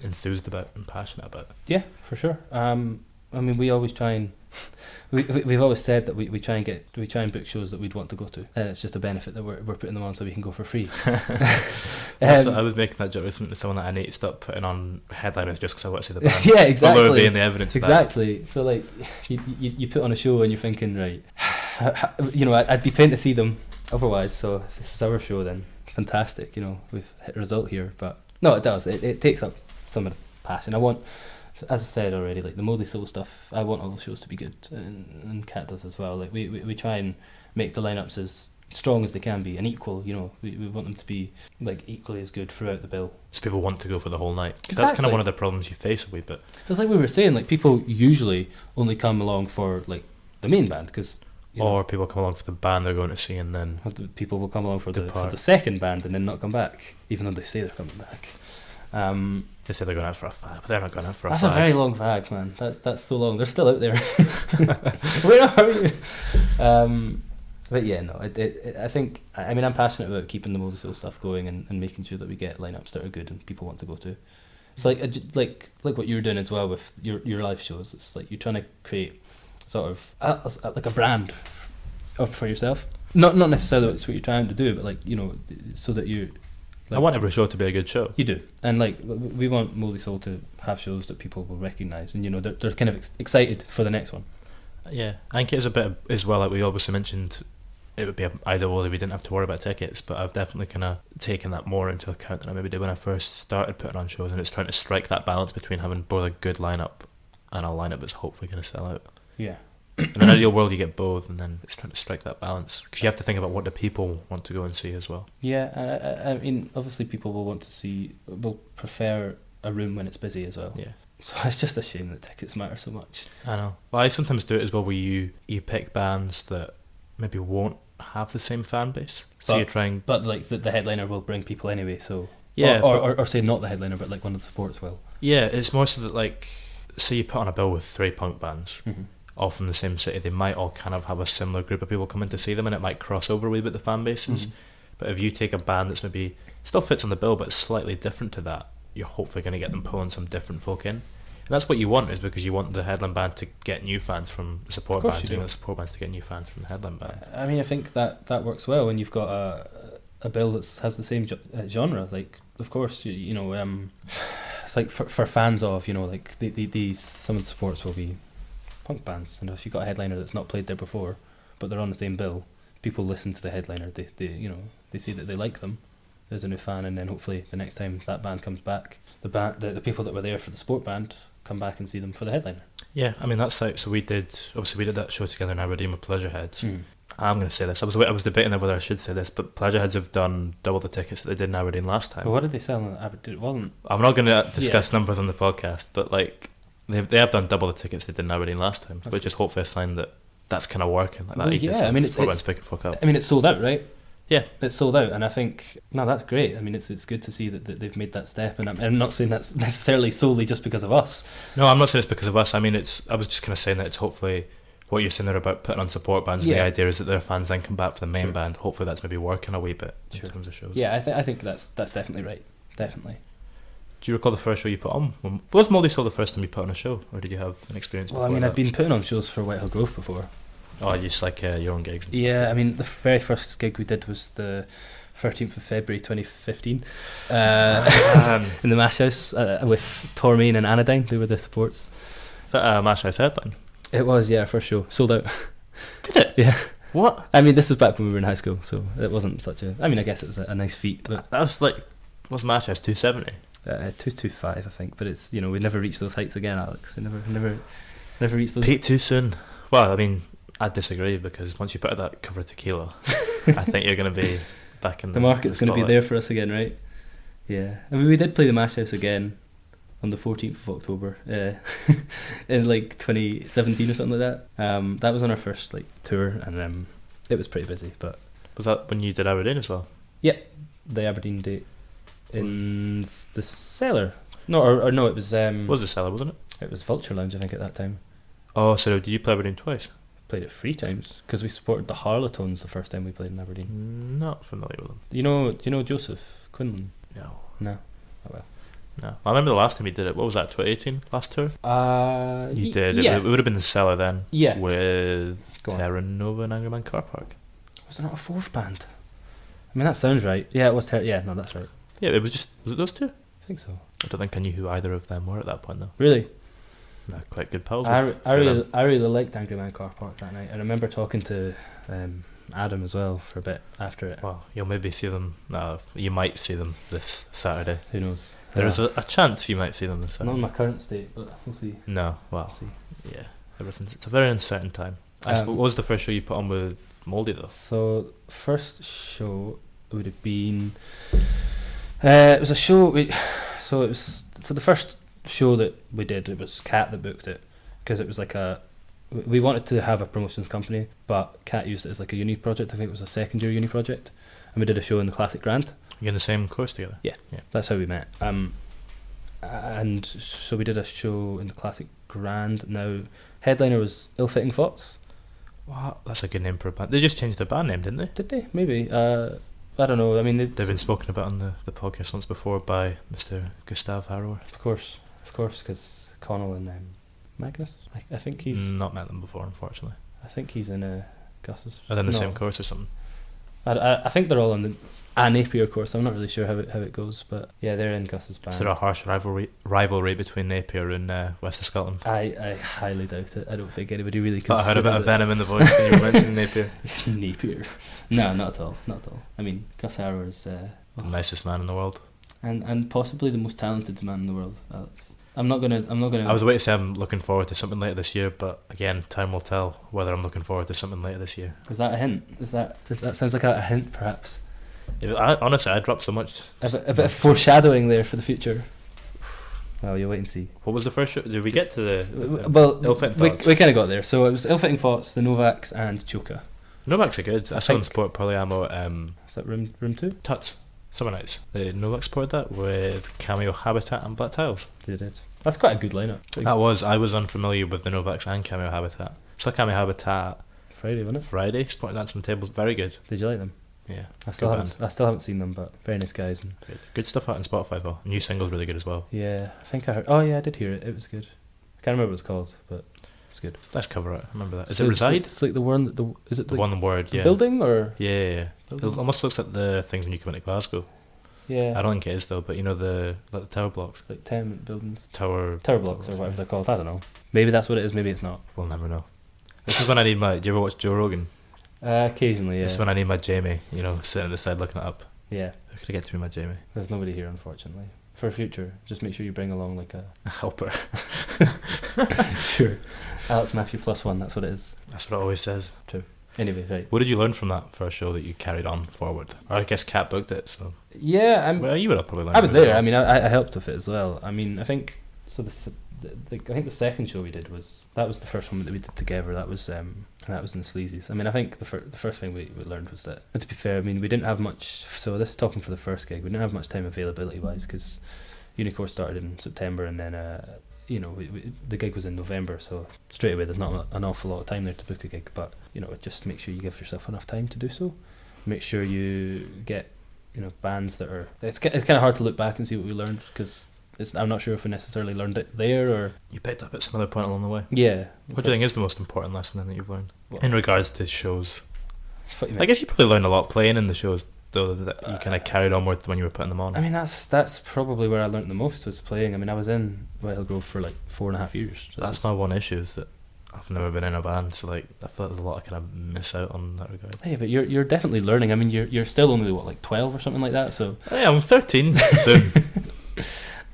enthused about and passionate about. Yeah, for sure. I mean, we always try and we've always said that we try and book shows that we'd want to go to, and it's just a benefit that we're putting them on so we can go for free. I was making that joke recently to someone that I need to stop putting on headliners just because I want to see the band. Yeah, exactly. Although being the evidence. Exactly. So like, you put on a show and you're thinking, right, you know, I'd be paying to see them otherwise. So if this is our show, then fantastic. You know, we've hit a result here. But no, it does. It takes up some of the passion. I want. As I said already, like the Mouldy Soul stuff, I want all the shows to be good, and Kat does as well. Like we try and make the lineups as strong as they can be and equal. You know, we want them to be like equally as good throughout the bill. So people want to go for the whole night. Exactly. That's kind of one of the problems you face a wee bit. It's like we were saying, like people usually only come along for like the main band because. Or people come along for the band they're going to see, and then people will come along for the second band and then not come back, even though they say they're coming back. They say they're going out for a fag, but they're not going out for a fag. That's a very long fag, man. That's so long. They're still out there. Where are you? But yeah, no. I think. I mean, I'm passionate about keeping the Mouldy Soul stuff going and making sure that we get lineups that are good and people want to go to. It's like what you were doing as well with your live shows. It's like you're trying to create sort of like a brand for yourself. Not necessarily that's what you're trying to do, but like, you know, so that you. Like, I want every show to be a good show. You do, and like we want Mouldy Soul to have shows that people will recognise, and you know they're kind of excited for the next one. Yeah, I think it is a bit as well. Like we obviously mentioned, it would be either or if we didn't have to worry about tickets. But I've definitely kind of taken that more into account than I maybe did when I first started putting on shows, and it's trying to strike that balance between having both a good lineup and a lineup that's hopefully going to sell out. Yeah. In an ideal world, you get both, and then it's trying to strike that balance because you have to think about what the people want to go and see as well. Yeah, I mean, obviously, people will prefer a room when it's busy as well. Yeah. So it's just a shame that tickets matter so much. I know. Well, I sometimes do it as well, where you pick bands that maybe won't have the same fan base. So you're trying, but like the headliner will bring people anyway. So yeah, or say not the headliner, but like one of the supports will. Yeah, it's more so that like, say you put on a bill with 3 punk bands. Mm-hmm. All from the same city, they might all kind of have a similar group of people coming to see them, and it might cross over a wee bit the fan bases. Mm-hmm. But if you take a band that's maybe still fits on the bill but it's slightly different to that, you're hopefully going to get them pulling some different folk in. And that's what you want, is because you want the headline band to get new fans from the support bands, and the support bands to get new fans from the headline band. I mean, I think that works well when you've got a bill that has the same genre. Like, of course, you know, it's like for fans of, you know, like these some of the supports will be punk bands, and if you've got a headliner that's not played there before but they're on the same bill, people listen to the headliner, they you know, they see that they like them as a new fan, and then hopefully the next time that band comes back, the people that were there for the sport band come back and see them for the headliner. Yeah, I mean, that's like, so we did that show together in Aberdeen with Pleasureheads. I'm going to say this, I was debating whether I should say this, but Pleasureheads have done double the tickets that they did in Aberdeen last time. But what did they sell in Aberdeen? It wasn't, I'm not going to discuss numbers on the podcast, but like they have done double the tickets they did in Aberdeen last time, which is hopefully a sign that that's kind of working. Like that. Well, yeah, I mean, it's sold out, right? Yeah, it's sold out, and I think that's great. I mean, it's good to see that they've made that step, and I'm not saying that's necessarily solely just because of us. No, I'm not saying it's because of us. I mean, I was just kind of saying that it's hopefully what you're saying there about putting on support bands. And the idea is that their fans then come back for the main band. Hopefully, that's maybe working a wee bit in terms of shows. Yeah, I think that's definitely right. Definitely. Do you recall the first show you put on? Was Mouldy Soul the first time you put on a show, or did you have an experience before? Well, I mean, that? I've been putting on shows for Whitehill Grove before. Oh, just like your own gigs? Yeah, I mean, the very first gig we did was the 13th of February 2015 in the Mash House with Tormain and Anodyne. They were the supports. Is that a Mash House headline? It was, yeah, first show. Sold out. Did it? Yeah. What? I mean, this was back when we were in high school, so it wasn't such a... I mean, I guess it was a nice feat, but... That was like... What's Mash House, 270? 225, I think, but it's, you know, we never reached those heights again, Alex. We never reached those. Peaked too soon. Well, I mean, I disagree, because once you put out that cover of Tequila, I think you're going to be back in the market's going to be there for us again, right? Yeah, I mean, we did play the Mash House again on the 14th of October in like 2017 or something like that. That was on our first like tour, and it was pretty busy. But was that when you did Aberdeen as well? Yeah, the Aberdeen date in the Cellar. No, or no, it was. Was the Cellar, wasn't it? It was Vulture Lounge, I think, at that time. Oh, so did you play Aberdeen twice? Played it 3 times because we supported the Harletones the first time we played in Aberdeen. Not familiar with them. Do you know Joseph Quinlan? No. Oh well. No. I remember the last time he did it. What was that, 2018? Last tour? You did. Yeah. It would have been the Cellar then. Yeah. With Terra Nova and Angry Man Car Park. Was there not a fourth band? I mean, that sounds right. Yeah, it was Yeah, no, that's right. Yeah, it was it those two? I think so. I don't think I knew who either of them were at that point, though. Really? No, quite good pals. I really liked Angry Man Car Park that night. I remember talking to Adam as well for a bit after it. Well, you'll maybe see them. No, you might see them this Saturday. Who knows? There is a chance you might see them this Saturday. Not in my current state, but we'll see. No, well, We'll see. yeah, it's a very uncertain time. What was the first show you put on with Mouldy though? So first show would have been. It was a show. So the first show that we did, it was Kat that booked it, because it was like we wanted to have a promotions company, but Kat used it as like a uni project. I think it was a second year uni project, and we did a show in the Classic Grand. You in the same course together? Yeah, that's how we met. And so we did a show in the Classic Grand. Now, headliner was Ill-Fitting Thoughts. Wow, that's a good name for a band. They just changed their band name, didn't they? Did they? Maybe. I don't know. I mean, they've been spoken about on the podcast once before by Mr. Gustav Harrower. Of course, because Connell and Magnus. I think he's not met them before, unfortunately. I think he's in Gus's. Are they in the same course or something? I think they're all on the Napier course. I'm not really sure how it goes, but yeah, they're in Gus's band. Is there a harsh rivalry between Napier and West of Scotland? I highly doubt it. I don't think anybody really I heard a bit of venom in the voice when you were mentioning Napier. Napier. No, not at all. Not at all. I mean, Gus Harrower is the nicest man in the world, and possibly the most talented man in the world. I'm not gonna. I was waiting to say I'm looking forward to something later this year, but again, time will tell whether I'm looking forward to something later this year. Is that a hint? That sounds like a hint, perhaps? Honestly, I dropped so much. A bit of foreshadowing there for the future. Well, you'll wait and see. What was the first show? Did we get to the well, Ill-Fitting we Thoughts? We kind of got there. So it was Ill-Fitting Thoughts, the Novaks, and Choka. Novaks are good. I saw them support Polyamo at is that room 2? Tuts. Summer Nights. The Novaks supported that with Cameo Habitat and Black Tiles. They did. That's quite a good lineup. I was unfamiliar with the Novaks and Cameo Habitat. So Cameo Habitat Friday, wasn't it? Friday, supporting Dance from Tables. Very good. Did you like them? Yeah. I still haven't seen them, but very nice guys. And good stuff out on Spotify though. New single's really good as well. yeah, I think I heard. Oh yeah, I did hear it. It was good. I can't remember what it's called, but it's good. Let's cover it. I remember that. Is So it Reside? It's like the one. Is it The one word, the yeah. building or? Yeah. It Buildings? almost looks like the things when you come into Glasgow. Yeah. I don't think it is though, but you know the tower blocks. Like tenement buildings. Tower Blocks or whatever they're called. I don't know. Maybe that's what it is. Maybe it's not. We'll never know. This is when I need my. Do you ever watch Joe Rogan? Occasionally, yeah. This is when I need my Jamie. You know, sitting at the side looking it up. Yeah. How could I get to be my Jamie? There's nobody here, unfortunately. For future, just make sure you bring along like a helper. Sure. Alex Matthew +1. That's what it is. That's what it always says. True. Anyway, right. What did you learn from that first show that you carried on forward? Or I guess Kat booked it, so. Yeah, Well, you would have probably learned. I was it there. well. I mean, I helped with it as well. I mean, I think so. I think the second show we did was the first one that we did together. That was in the Sleazies. I mean, I think the first thing we learned was that. And to be fair, I mean, we didn't have much. So this is talking for the first gig. We didn't have much time availability wise because Unicore started in September and then the gig was in November. So straight away, there's not an awful lot of time there to book a gig. But just make sure you give yourself enough time to do so. Make sure you get bands that are. It's kind of hard to look back and see what we learned because. I'm not sure if we necessarily learned it there or... You picked up at some other point along the way. Yeah. What do you think is the most important lesson then that you've learned? In regards to shows? I guess you probably learned a lot playing in the shows, though, that you kind of carried on with when you were putting them on. I mean, that's probably where I learned the most was playing. I mean, I was in Whitehill Grove for like 4.5 years. So that's my one issue, is that I've never been in a band, so I feel like there's a lot I kind of miss out on that regard. Yeah, but you're definitely learning. I mean, you're still only, 12 or something like that, so... Yeah, I'm 13 soon.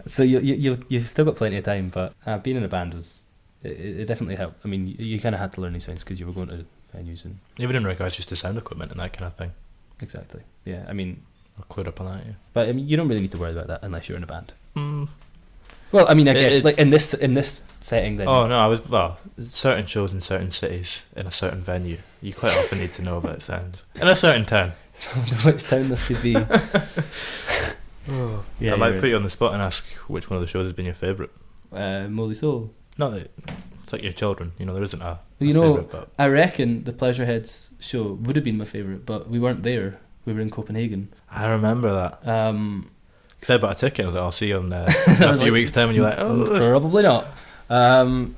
So you've still got plenty of time, but being in a band it definitely helped. I mean, you kind of had to learn these things because you were going to venues and even in regards just to sound equipment and that kind of thing. Exactly. Yeah. I mean, I'll clued up on that. Yeah. But I mean, you don't really need to worry about that unless you're in a band. Well, I mean, I guess like in this setting, then. Oh no, certain shows in certain cities in a certain venue. You quite often need to know about sound in a certain town. I wonder which town this could be. Yeah, I might put you on the spot and ask which one of the shows has been your favourite. Mouldy Soul. No, it's like your children. There isn't a favourite. But I reckon the Pleasureheads show would have been my favourite, but we weren't there. We were in Copenhagen. I remember that. Because I bought a ticket and I was like, I'll see you in a few weeks' time, and you're like, oh. Probably not. And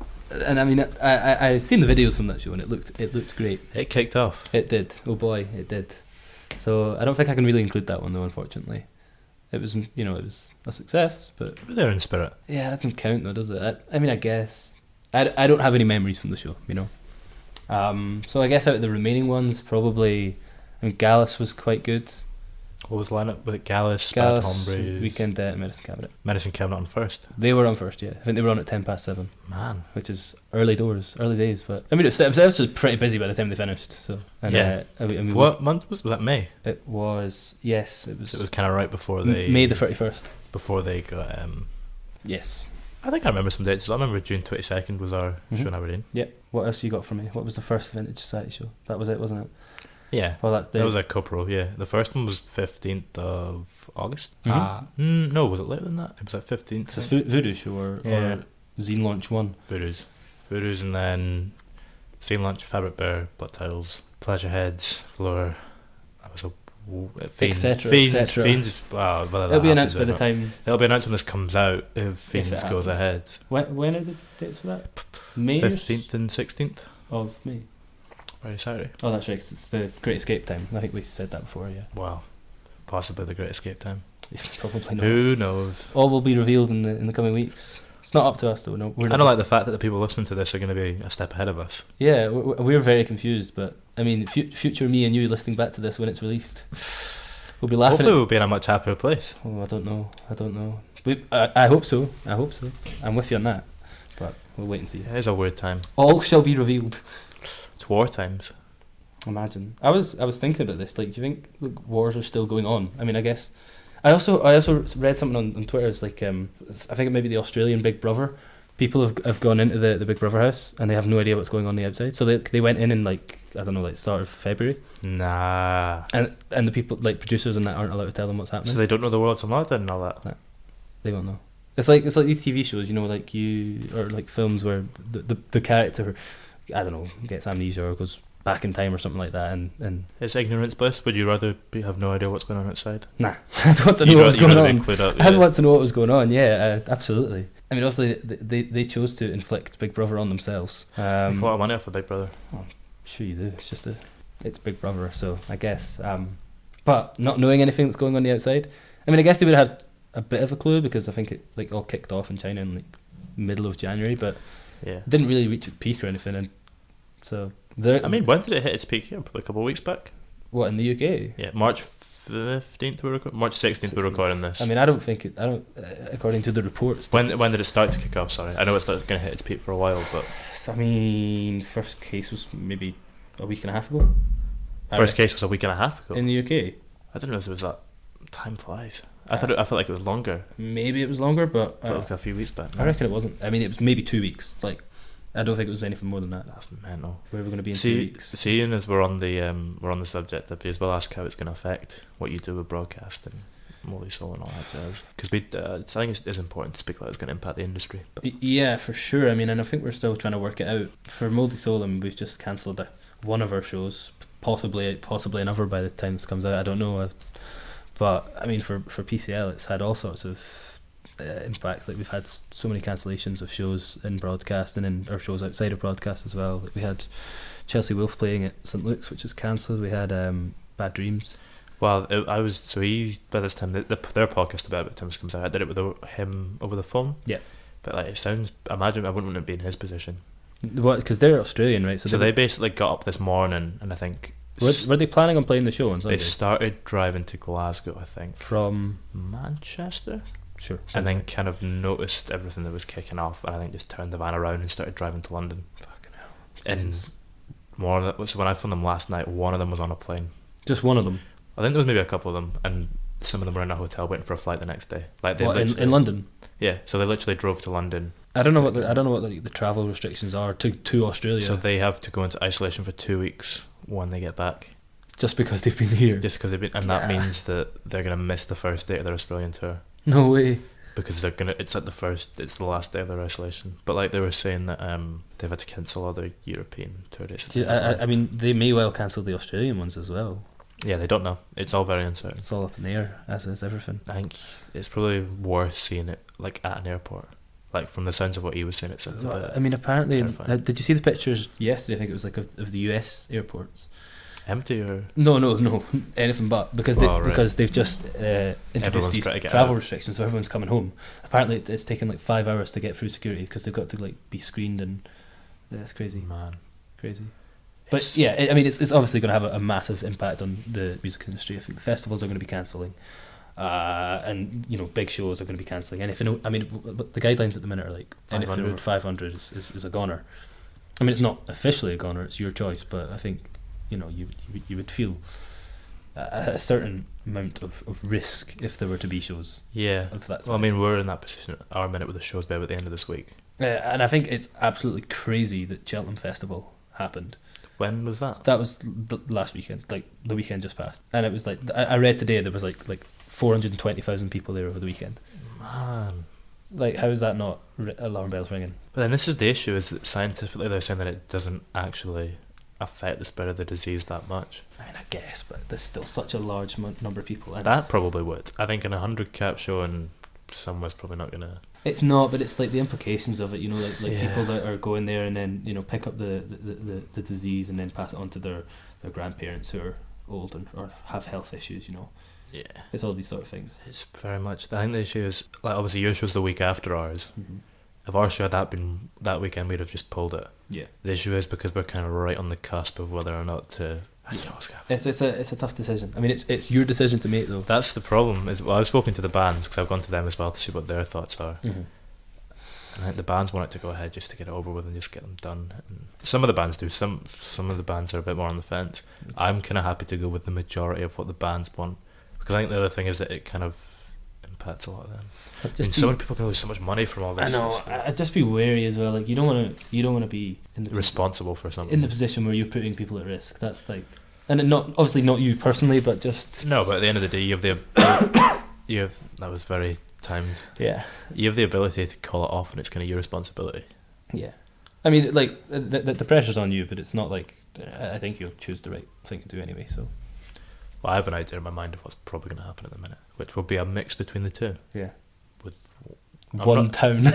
I mean, I've seen the videos from that show and it looked great. It kicked off. It did. Oh boy, it did. So I don't think I can really include that one though, unfortunately. It was, it was a success, but We're there in spirit. yeah, that doesn't count though, does it? I mean, I guess I don't have any memories from the show, So I guess out of the remaining ones, probably, Gallus was quite good. What was the lineup? Was it Gallus, Bad Hombres, Weekend Medicine Cabinet. Medicine Cabinet on first? They were on first, yeah. I think they were on at 7:10, Man. which is early days. But I mean, it was actually pretty busy by the time they finished. So and, Yeah. What month was that? May. It was, yes. It was kind of right before they May the 31st. before they got. Yes. I think I remember some dates. I remember June 22nd was our show in Aberdeen. Yeah. What else you got for me? What was the first Vintage Society show? That was it, wasn't it? Yeah. Well, that was a co-pro. Yeah, the first one was 15th of August. Mhm. No, was it later than that? It was like 15th. It's a Voodoo show or Zine Launch 1. Voodoo's, and then Scene Launch, Fabric Bear, Blood Tiles, Pleasure Heads, Floor. That was a Fiends. Etc. Fiends. Wow, It'll be announced by the time. It'll be announced when this comes out if Fiends goes ahead. When are the dates for that? May 15th and 16th of May. Friday, Saturday. Oh, that's right. 'Cause it's the Great Escape time. I think we said that before. Yeah. Wow, possibly the Great Escape time. Probably not. Who knows? All will be revealed in the coming weeks. It's not up to us though. No, we're I not don't like the fact that the people listening to this are going to be a step ahead of us. Yeah, we're very confused. But I mean, future me and you listening back to this when it's released, we'll be laughing. Hopefully, we'll be in a much happier place. Oh, I don't know. I hope so. I'm with you on that. But we'll wait and see. It is a weird time. All shall be revealed. It's war times. Imagine. I was thinking about this. Like, do you think wars are still going on? I mean, I guess. I also read something on Twitter. It's like I think it might be the Australian Big Brother. People have gone into the Big Brother house and they have no idea what's going on the outside. So they went in like I don't know, like start of February. Nah. And the people like producers and that aren't allowed to tell them what's happening. So they don't know the world's in lockdown and all that. Nah, they won't know. It's like these TV shows, like or like films where the character, I don't know, gets amnesia or goes back in time or something like that, and it's ignorance bliss. Would you rather have no idea what's going on outside? Nah, I don't want to know what was going on. Up, I want to know what was going on. Yeah, absolutely. I mean, obviously they chose to inflict Big Brother on themselves. Make a lot of money off of Big Brother. Oh, sure you do. It's Big Brother, so I guess. But not knowing anything that's going on the outside, I mean, I guess they would have had a bit of a clue because I think it like all kicked off in China in like middle of January, but it didn't really reach a peak or anything, and so. I mean, when did it hit its peak here? Probably a couple of weeks back. What, in the UK? Yeah, March 15th March 16th we're recording this. I mean, I don't think according to the reports. When did it start to kick off? Sorry, I know it's not going to hit its peak for a while, but I mean, first case was maybe a week and a half ago. First case was a week and a half ago in the UK. I don't know if it was that. Time flies. I felt like it was longer. Maybe it was longer, but like a few weeks back. I reckon it wasn't. I mean, it was maybe 2 weeks. Like, I don't think it was anything more than that. That's mental. Where we're going to be in 2 weeks. Seeing as we're on the subject, I may as well ask how it's going to affect what you do with broadcasting, Mouldy Soul and all that jazz. Because I think it's important to speak about how it's going to impact the industry. Yeah, for sure. I mean, and I think we're still trying to work it out. For Mouldy Soul, we've just cancelled one of our shows, possibly another by the time this comes out. I don't know. But I mean, for PCL, it's had all sorts of impacts. Like, we've had so many cancellations of shows in broadcast and in our shows outside of broadcast as well. Like, we had Chelsea Wolf playing at St Luke's, which is cancelled. We had Bad Dreams. Well, by this time their podcast about it by the time this comes out, I did it with him over the phone. Yeah, but like it sounds. Imagine I wouldn't want to be in his position. What? Because they're Australian, right? So they basically got up this morning, and I think were they planning on playing the show on Sunday? They started driving to Glasgow, I think, from Manchester. Sure. And then kind of noticed everything that was kicking off, and I think just turned the van around and started driving to London. Fucking hell. And more of that, so when I phoned them last night, one of them was on a plane. Just one of them? I think there was maybe a couple of them, and some of them were in a hotel waiting for a flight the next day. Like in London? Yeah, so they literally drove to London. I don't know what the travel restrictions are to Australia. So they have to go into isolation for 2 weeks when they get back. Just because they've been here? Just because they've been, and that means that they're going to miss the first day of their Australian tour. No way. Because it's the last day of their isolation. But like they were saying that they've had to cancel other European tour dates. I mean, they may well cancel the Australian ones as well. Yeah, they don't know. It's all very uncertain. It's all up in the air, as is everything. I think it's probably worth seeing it like at an airport. Like from the sounds of what he was saying, it sounds a bit I mean, apparently, terrifying. did you see the pictures yesterday? I think it was like of the US airports. Empty or No, anything but because right. because they've just introduced Everyone's these trying to get travel out. restrictions, so everyone's coming home. Apparently, it's taken like 5 hours to get through security because they've got to like be screened, and it's crazy, man. crazy. But yeah, I mean, it's obviously going to have a massive impact on the music industry. I think festivals are going to be cancelling, and big shows are going to be cancelling. Anything, I mean, the guidelines at the minute are like anything 500. over 500 is a goner. I mean, it's not officially a goner; it's your choice. But I think you would feel a certain amount of risk if there were to be shows. Yeah. Of that size. Well, I mean, we're in that position at our minute with the shows by at the end of this week. And I think it's absolutely crazy that Cheltenham Festival happened. When was that? That was last weekend, like the weekend just passed, and it was like I read today there was like 420,000 people there over the weekend. Man. Like, how is that not alarm bells ringing? But then this is the issue: is that scientifically they're saying that it doesn't actually affect the spread of the disease that much. I mean, I guess, but there's still such a large number of people. And That probably would. I think in a 100-cap show in somewhere's probably not gonna. it's not, but it's like the implications of it. Like Yeah. people that are going there and then pick up the disease and then pass it on to their grandparents who are old or have health issues. Yeah. It's all these sort of things. It's very much. I think the issue is like obviously your show's the week after ours. Mm-hmm. If our show had been that weekend, we'd have just pulled it. Yeah. The issue is because we're kind of right on the cusp of whether or not to. I don't know what's going to happen. It's a tough decision. I mean, it's your decision to make though. That's the problem. I've spoken to the bands because I've gone to them as well to see what their thoughts are. Mm-hmm. And I think the bands want it to go ahead just to get it over with and just get them done. And some of the bands do. Some of the bands are a bit more on the fence. I'm kind of happy to go with the majority of what the bands want because I think the other thing is that it kind of impacts a lot of them. And so many people can lose so much money from all this. I know. I'd just be wary as well. Like, you don't want to be in the responsible for something. in the position where you're putting people at risk. That's like, and obviously not you personally, but just no. But at the end of the day, you have that was very timed. Yeah. You have the ability to call it off, and it's kind of your responsibility. Yeah. I mean, like the pressure's on you, but it's not like I think you'll choose the right thing to do anyway. So. Well, I have an idea in my mind of what's probably going to happen at the minute, which will be a mix between the two. Yeah. With one town.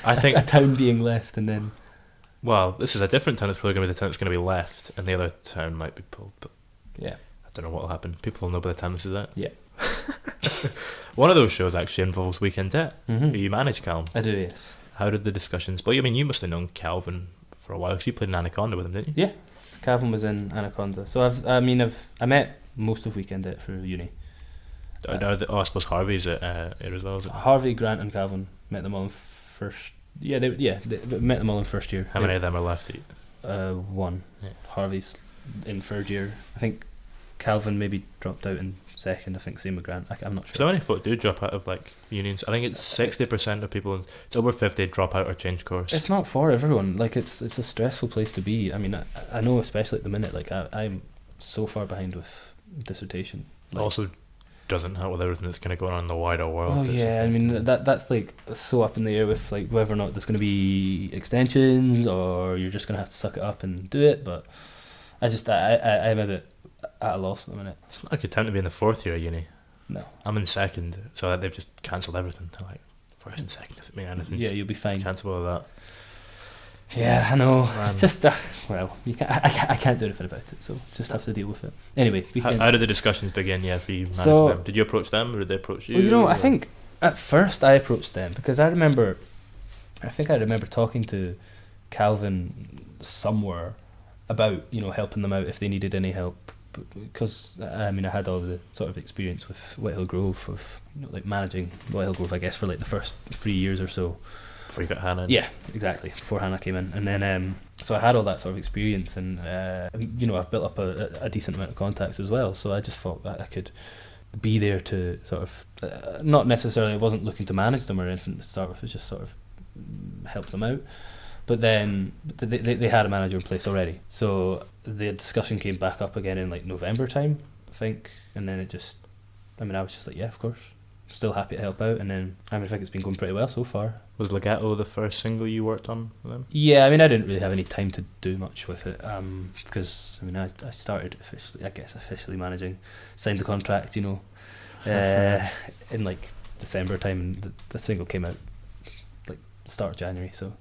I think a town being left, and then. Well, this is a different town. It's probably going to be the town that's going to be left, and the other town might be pulled. But yeah, I don't know what will happen. People will know by the time this is out. Yeah. One of those shows actually involves Weekend Debt. Mm-hmm. Who you manage, Callum? I do, yes. How did the discussions? Well, I mean, you must have known Calvin for a while because you played in Anaconda with him, didn't you? Yeah, Calvin was in Anaconda. So I met most of Weekend Debt through uni. I suppose Harvey's here as well, is it? Harvey, Grant, and Calvin met them all in first. Yeah, they met them all in first year. How many of them are left? One. Yeah. Harvey's in third year. I think Calvin maybe dropped out in second. I think same with Grant. I'm not sure. So many folk do drop out of like unions. I think it's 60% of people. It's over 50 drop out or change course. It's not for everyone. Like it's a stressful place to be. I mean, I know especially at the minute. Like I'm so far behind with dissertation. Like, also doesn't help with everything that's kind of going on in the wider world. oh yeah, I mean that's like so up in the air with like whether or not there's going to be extensions or you're just going to have to suck it up and do it. But I'm a bit at a loss at the minute. It's not a good time to be in the fourth year of uni. No. I'm in second, so they've just cancelled everything. They're like, first and second doesn't mean anything. Yeah, you'll be fine. Cancel all of that. Yeah, I know. Man. It's just well, I can't do anything about it, so just have to deal with it. Anyway, How did the discussions begin? Yeah, for you managing So- them. Did you approach them or did they approach you? Well, I or- think at first I approached them because I remember talking to Calvin somewhere about helping them out if they needed any help, because I mean I had all the sort of experience with Whitehill Grove of like managing Whitehill Grove, I guess, for like the first 3 years or so. Before you got Hannah in. Yeah, exactly. Before Hannah came in, and then so I had all that sort of experience, and I've built up a decent amount of contacts as well. So I just thought that I could be there to sort of not necessarily. I wasn't looking to manage them or anything to start with. It was just sort of help them out. But then they had a manager in place already, so the discussion came back up again in like November time, I think, and then I was just like, yeah, of course. still happy to help out. And then I think it's been going pretty well so far. Was Legato the first single you worked on with them? Yeah, I mean, I didn't really have any time to do much with it, because I mean, I started officially managing, signed the contract, in like December time, and the single came out like start of January, so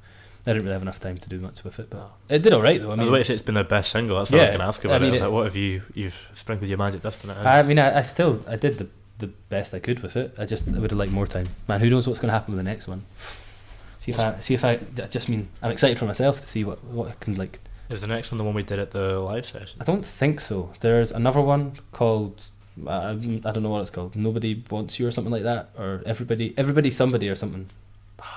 I didn't really have enough time to do much with it, but it did alright though. I mean, the way you say it's been their best single, that's what I was going to ask about. I mean, it was like, what have you've sprinkled your magic dust in it? I mean, I did the best I could with it. I would have liked more time. Man, who knows what's going to happen with the next one? I'm excited for myself to see what I can like. Is the next one the one we did at the live session? I don't think so. There's another one called I don't know what it's called. Nobody Wants You or something like that, or everybody somebody or something.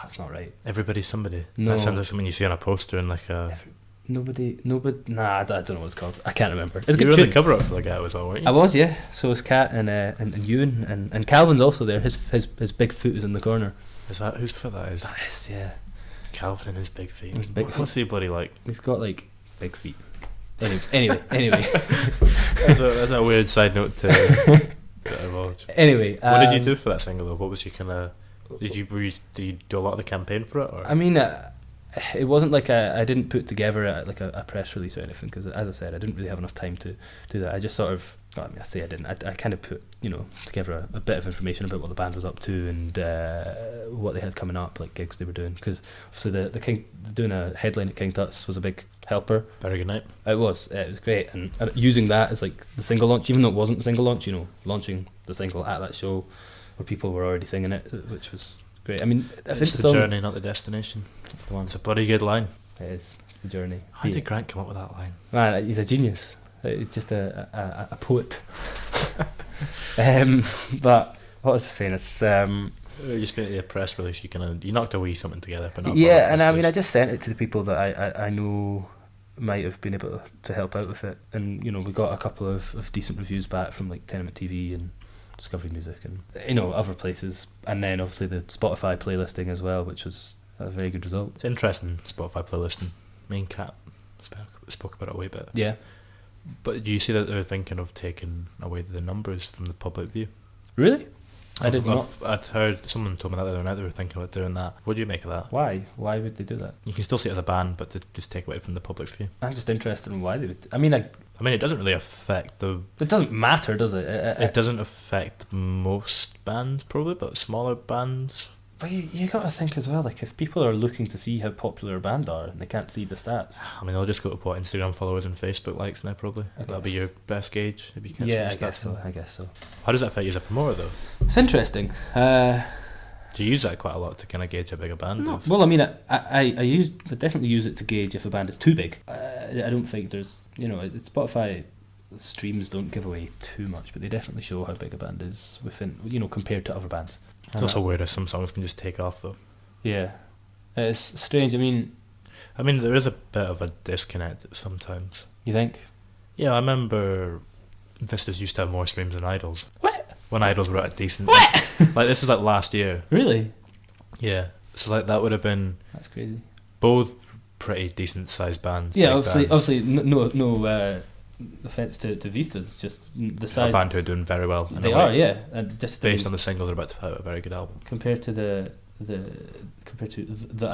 That's not right. Everybody Somebody. No. That sounds like something you see on a poster in like a. Nobody. Nah, I don't know what it's called. I can't remember. It's a you good were tune. the cover up for Legato as well, weren't you? I was, yeah. So was Kat and Ewan and Calvin's also there. His big foot is in the corner. Is that whose foot that is? That is, yeah. Calvin and his big feet. What's he bloody like? He's got like big feet. Anyway. That's a weird side note to divulge. Anyway, what did you do for that single though? What was your kind of? Did you do a lot of the campaign for it? Or? I mean, it wasn't like I didn't put together a press release or anything, because as I said, I didn't really have enough time to do that. I just sort of, I say I didn't. I kind of put together a bit of information about what the band was up to and what they had coming up, like gigs they were doing. Because obviously the King doing a headline at King Tut's was a big helper. Very good night. It was great, and using that as like the single launch, even though it wasn't the single launch, launching the single at that show where people were already singing it, which was great. I mean, I think it's the journey, not the destination. It's the one. It's a bloody good line. It is. It's the journey. How did Grant come up with that line? Man, he's a genius. He's just a poet. But what was I saying? It's you just get a press release. You knocked a wee something together, but not. Yeah, and I mean, I just sent it to the people that I know might have been able to help out with it, and we got a couple of decent reviews back from like Tenement TV and Discovery Music and other places, and then obviously the Spotify playlisting as well, which was a very good result. It's interesting, Spotify playlisting. Me and Kat spoke about it a wee bit. Yeah. But do you see that they're thinking of taking away the numbers from the public view? Really? I did not. I'd heard someone told me that the other night they were thinking about doing that. What do you make of that? Why? Why would they do that? You can still see it as a band, but to just take away from the public's view. I'm just interested in why they would. I mean, it doesn't really affect the. It doesn't matter, does it? It doesn't affect most bands, probably, but smaller bands. But you got to think as well, like if people are looking to see how popular a band are and they can't see the stats. I mean, they'll just go to what Instagram followers and Facebook likes now, probably. That'll be your best gauge if you can't. Yeah, see the stats. I guess so. How does that affect you as a promoter, though? It's interesting. Do you use that quite a lot to kind of gauge how big a band is? Well, I mean, I definitely use it to gauge if a band is too big. I don't think there's, Spotify streams don't give away too much, but they definitely show how big a band is within, compared to other bands. It's also weird how some songs can just take off, though. Yeah, it's strange. I mean, there is a bit of a disconnect sometimes. You think? Yeah, I remember Vistas used to have more streams than Idols. What? When Idols were at a decent... What? Like, this was like last year. Really? Yeah. So, like, that would have been... That's crazy. Both pretty decent-sized bands. Yeah, obviously, no offense to Vistas, just the size. A band who are doing very well. They are, yeah. And just based on the single, they're about to put out a very good album. Compared to the Idols. The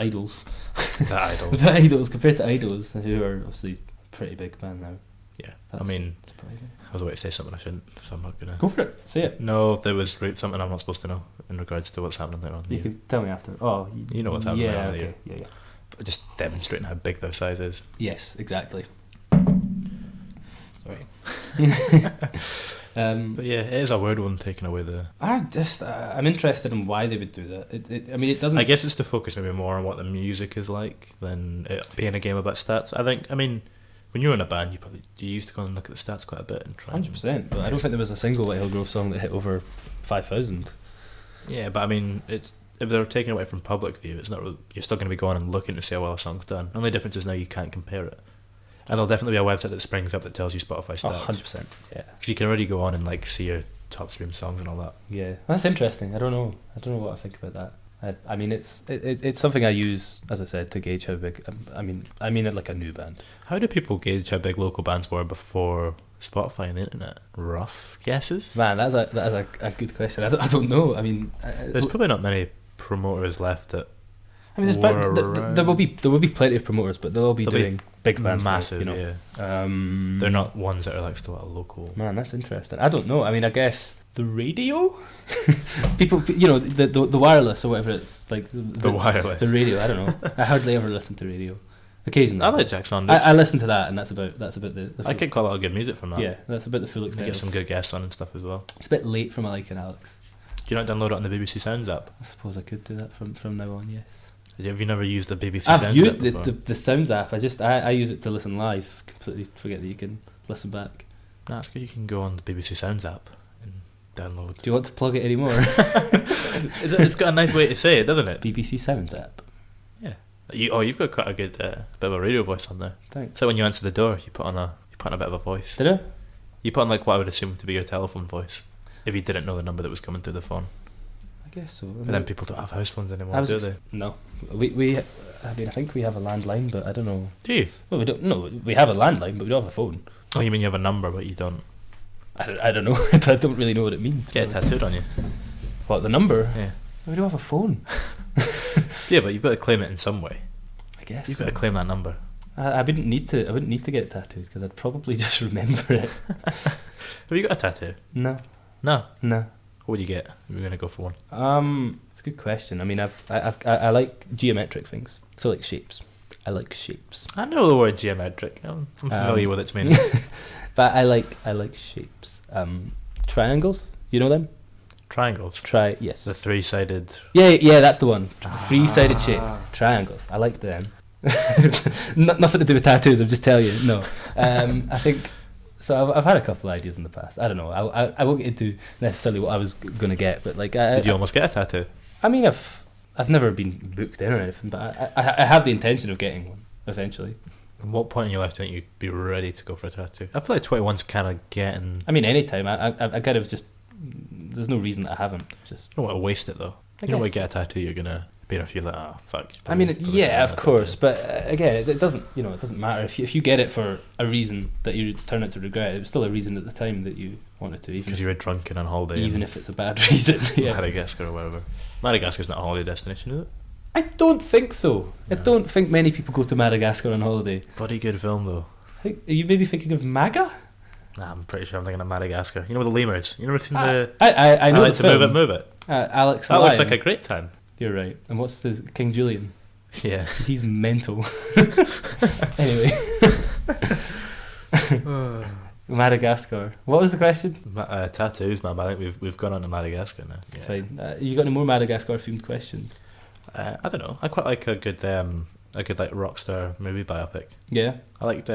Idols. The Idols, compared to Idols, who are obviously a pretty big band now. Yeah, That's surprising. I was about to say something I shouldn't, so I'm not gonna. Go for it. Say it. No, there was something I'm not supposed to know in regards to what's happening later on. You can tell me after. Oh, you know what's happening later on. Okay. Yeah. But just demonstrating how big their size is. Yes, exactly. Sorry. But yeah, it is a weird one taking away the. I'm interested in why they would do that. It doesn't. I guess it's to focus maybe more on what the music is like than it being a game about stats. When you're in a band, you used to go and look at the stats quite a bit and try. 100%, but I don't think there was a single Whitehill Grove song that hit over 5,000. Yeah, but it's if they're taking away from public view, it's not. Really, you're still going to be going and looking to see how well a song's done. The only difference is now you can't compare it. And there'll definitely be a website that springs up that tells you Spotify stats. 100%, yeah. Because you can already go on and see your top stream songs and all that. Yeah, that's interesting. I don't know what I think about that. I mean, it's something I use, as I said, to gauge how big. I mean it like a new band. How do people gauge how big local bands were before Spotify and the internet? Rough guesses? Man, that's a good question. I don't know. I mean, There's probably not many promoters left that. I mean, there will be plenty of promoters, but they'll all be doing big bands, massive, like, you know. Yeah. They're not ones that are like still at a local. Man, that's interesting. I don't know. I mean, I guess the radio, people, you know, the wireless or whatever it's like. The wireless. The radio. I don't know. I hardly ever listen to radio. Occasionally, I like Jack Saunders. I listen to that, and that's about the I get quite a lot of good music from that. Yeah, that's about the full You extent. get some good guests on and stuff as well. It's a bit late for my liking, Alex. Do you not download it on the BBC Sounds app? I suppose I could do that from now on. Yes. Have you never used the BBC Sounds app? I've used before? the Sounds app. I use it to listen live. Completely forget that you can listen back. No, it's good. You can go on the BBC Sounds app and download. Do you want to plug it anymore? It's got a nice way to say it, doesn't it? BBC Sounds app. Yeah. You've got quite a good bit of a radio voice on there. Thanks. So when you answer the door, you put on a bit of a voice. Did I? You put on like what I would assume to be your telephone voice, if you didn't know the number that was coming through the phone. I guess so. But then people don't have house phones anymore, do they? No. We I mean, I think we have a landline, but I don't know. Do you? Well, we don't. No, we have a landline, but we don't have a phone. Oh, you mean you have a number, but you don't? I don't know. I don't really know what it means. Get it tattooed on you. What, the number? Yeah. We don't have a phone. Yeah, but you've got to claim it in some way. I guess You've got to claim that number. I wouldn't need to. I wouldn't need to get it tattooed because I'd probably just remember it. Have you got a tattoo? No. No. No. What would you get? We're gonna go for one. It's a good question. I mean, I like geometric things, so like shapes. I like shapes. I know the word geometric. I'm familiar with its meaning. But I like shapes. Triangles. You know them? Triangles. Yes. The three-sided. Yeah, that's the one. Three-sided shape. Triangles. I like them. Nothing to do with tattoos. I'm just telling you. No. I think. So I've had a couple of ideas in the past. I don't know. I won't get into necessarily what I was gonna get, but like. Did you almost get a tattoo? I mean, I've never been booked in or anything, but I have the intention of getting one eventually. At what point in your life do you think you'd be ready to go for a tattoo? I feel like 21's kind of getting. I mean, anytime. I kind of just. There's no reason that I haven't. Just. You don't want to waste it though. You don't want to get a tattoo. You're gonna be in a few like, oh fuck. I mean, yeah, of course, but again, it doesn't. You know, it doesn't matter if you get it for a reason that you turn out to regret. It was still a reason at the time that you wanted to, even because you were drunk and on holiday. Even if it's a bad reason. Yeah. Madagascar or whatever. Madagascar's not a holiday destination, is it? I don't think so. No. I don't think many people go to Madagascar on holiday. Bloody good film though. Are you maybe thinking of MAGA? Nah, I'm pretty sure I'm thinking of Madagascar. You know the lemurs. You never seen the? I know. I like the to film. move it. Alex. That looks like a great time. You're right. And what's the King Julian? Yeah. He's mental. Anyway. Madagascar. What was the question? Tattoos, man. I think we've gone on to Madagascar now. Yeah. Fine. You got any more Madagascar themed questions? I don't know. I quite like a good like rockstar movie biopic. Yeah. I liked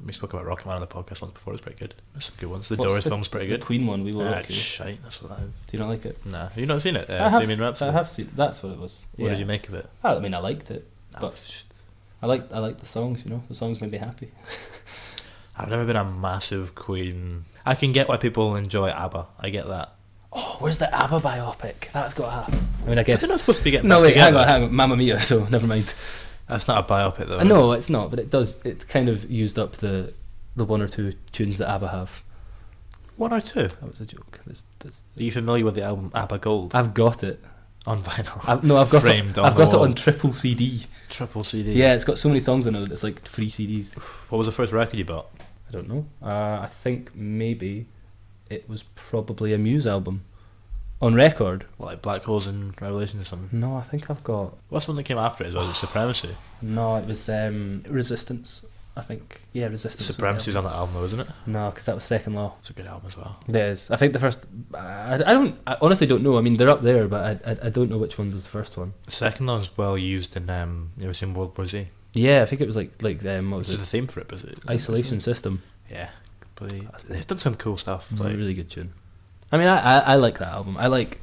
we spoke about Rocket Man on the podcast once before. It's pretty good. There's some good ones. The What's Doors film's pretty good. The Queen one. We will look. Shite. That's what that is. Do you not like it? Nah. Have you not seen it? I have. Damien Rhapsody? I have seen. That's what it was. What did you make of it? I mean, I liked it, but it's just, I like the songs. You know, the songs made me happy. I've never been a massive Queen. I can get why people enjoy ABBA. I get that. Oh, where's the ABBA biopic? That's got to happen. I mean, I guess. They're not supposed to be getting. No, wait, together. hang on, Mamma Mia. So never mind. That's not a biopic though. No, it's not. But it does. It's kind of used up the one or two tunes that ABBA have. One or two. That was a joke. Are you familiar with the album ABBA Gold? I've got it on vinyl. I've got framed it. on I've the got it wall. on triple CD. Triple CD. Yeah, it's got so many songs on it that it's like 3 CDs. What was the first record you bought? I don't know. I think maybe it was probably a Muse album. On record. What, like Black Holes and Revelations or something? No, I think I've got... What's the one that came after it? Was it Supremacy? No, it was Resistance, I think. Yeah, Resistance. Supremacy was on that album though, isn't it? No, because that was Second Law. It's a good album as well. It is. I think the first... I honestly don't know. I mean, they're up there, but I don't know which one was the first one. The Second Law was well used in... you ever seen World War Z? Yeah, I think it was like what was This it? is the theme for it, was it? Isolation System. Yeah. But they've done some cool stuff. It's Like, a really good tune. I mean, I like that album. I like...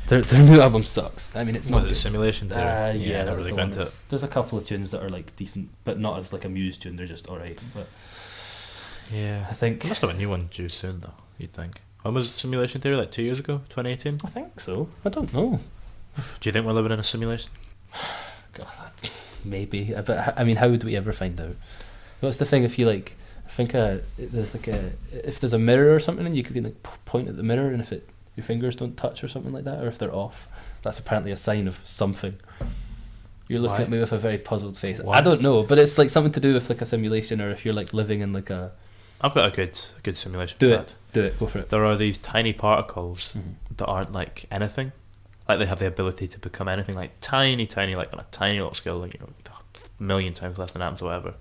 Their new album sucks. I mean, it's not was it good. Simulation Theory? Yeah, I never that's really the went one. to it. There's a couple of tunes that are like decent, but not as like a Muse tune. They're just alright. But Yeah. I think... There must have a new one due soon though, you'd think. When was Simulation Theory? Like 2 years ago? 2018? I think so. I don't know. Do you think we're living in a simulation? God, maybe. But I mean, how would we ever find out? What's the thing if you like? I think there's like if there's a mirror or something, and you can like point at the mirror, and if your fingers don't touch or something like that, or if they're off, that's apparently a sign of something. You're looking at me with a very puzzled face. Why? I don't know, but it's like something to do with like a simulation, or if you're like living in like a. I've got a good simulation. Do it, go for it. There are these tiny particles that aren't like anything, like they have the ability to become anything, like tiny, like on a tiny little scale, like a million times less than atoms or whatever.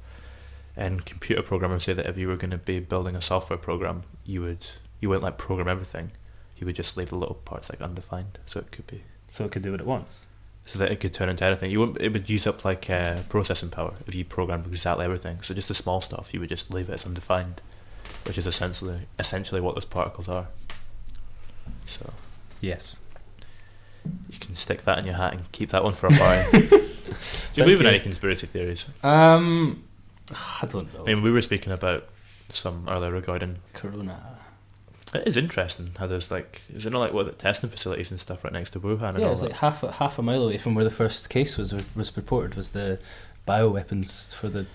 And computer programmers say that if you were going to be building a software program, you wouldn't like program everything. You would just leave the little parts like undefined, so it could do what it wants. So that it could turn into anything. It would use up like processing power if you programmed exactly everything. So just the small stuff, you would just leave it as undefined, which is essentially what those particles are. So yes, you can stick that in your hat and keep that one for a while. Do you believe in any conspiracy theories? I don't know. I mean, we were speaking about some earlier regarding Corona. It is interesting how there's like, is it not like what the testing facilities and stuff right next to Wuhan? And yeah, all it's that? like half a mile away from where the first case was reported. Was the bioweapons for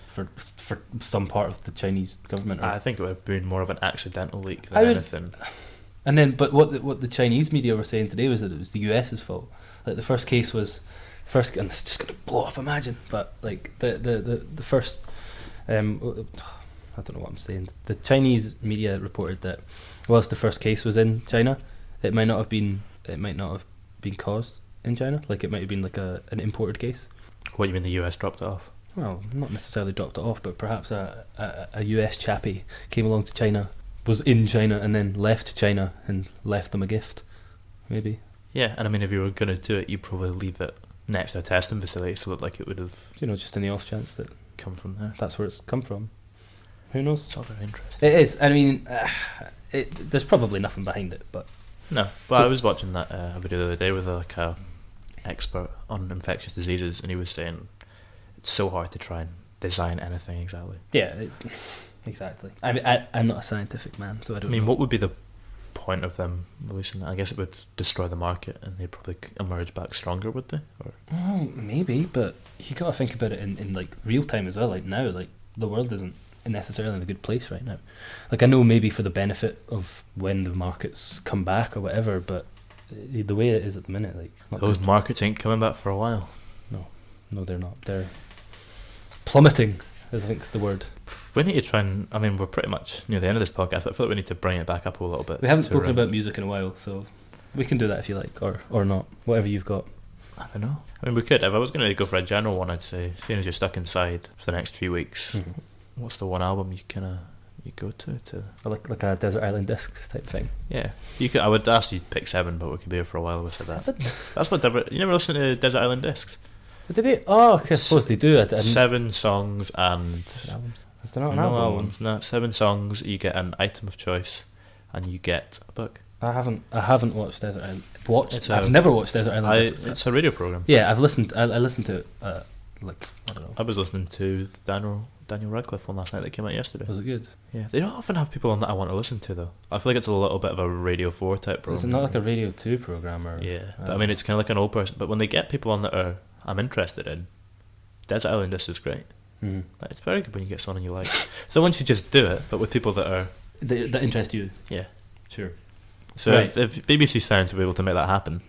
some part of the Chinese government? I think it would have been more of an accidental leak than anything. And then, but what the Chinese media were saying today was that it was the US's fault. Like the first case was and it's just going to blow up. Imagine, but like the first. I don't know what I'm saying. The Chinese media reported that whilst the first case was in China, it might not have been caused in China. Like it might have been like an imported case. What, you mean the US dropped it off? Well, not necessarily dropped it off, but perhaps a US chappie came along to China, was in China, and then left China and left them a gift. Maybe. Yeah, and I mean, if you were going to do it, you'd probably leave it next to a testing facility so that like it would have, just in the off chance that come from there. That's where it's come from. Who knows? It's all very interesting. It is. I mean, there's probably nothing behind it, but no. But I was watching that video the other day with like a expert on infectious diseases, and he was saying it's so hard to try and design anything exactly. Yeah, exactly. I mean, I'm not a scientific man, so I don't. I mean, know. what would be the point of them releasing that? I guess it would destroy the market, and they'd probably emerge back stronger, would they? Or maybe, but you gotta think about it in like real time as well. Like now, like the world isn't necessarily in a good place right now. Like I know maybe for the benefit of when the markets come back or whatever, but the way it is at the minute, like those markets ain't coming back for a while. No, they're not. They're plummeting, I think is the word. We need to try and, I mean, we're pretty much near the end of this podcast, but I feel like we need to bring it back up a little bit. We haven't spoken about music in a while, so we can do that if you like, or not, whatever you've got. I don't know. I mean, we could. If I was going to go for a general one, I'd say, seeing as you're stuck inside for the next few weeks, what's the one album you go to? Like a Desert Island Discs type thing. Yeah, you could. I would ask you to pick 7, but we could be here for a while with that. 7? That's what you never listen to Desert Island Discs. Did they? Oh, okay, I suppose they do. 7 songs and albums. Is there not an album? Albums. No, 7 songs. You get an item of choice, and you get a book. I haven't watched Desert Island. I've never watched Desert Island Discs. It's a radio program. Yeah, I've listened. I listened to it. Like I don't know. I was listening to Daniel Radcliffe one last night that came out yesterday. Was it good? Yeah, they don't often have people on that I want to listen to though. I feel like it's a little bit of a Radio 4 type program. Is it not like a Radio 2 program or? Yeah, but I mean it's kind of like an old person. But when they get people on that I'm interested in, Desert Island Discs is great. Like, it's very good when you get someone you like. So once you just do it, but with people that interest you. Yeah, sure. So right. if BBC Sounds were able to make that happen.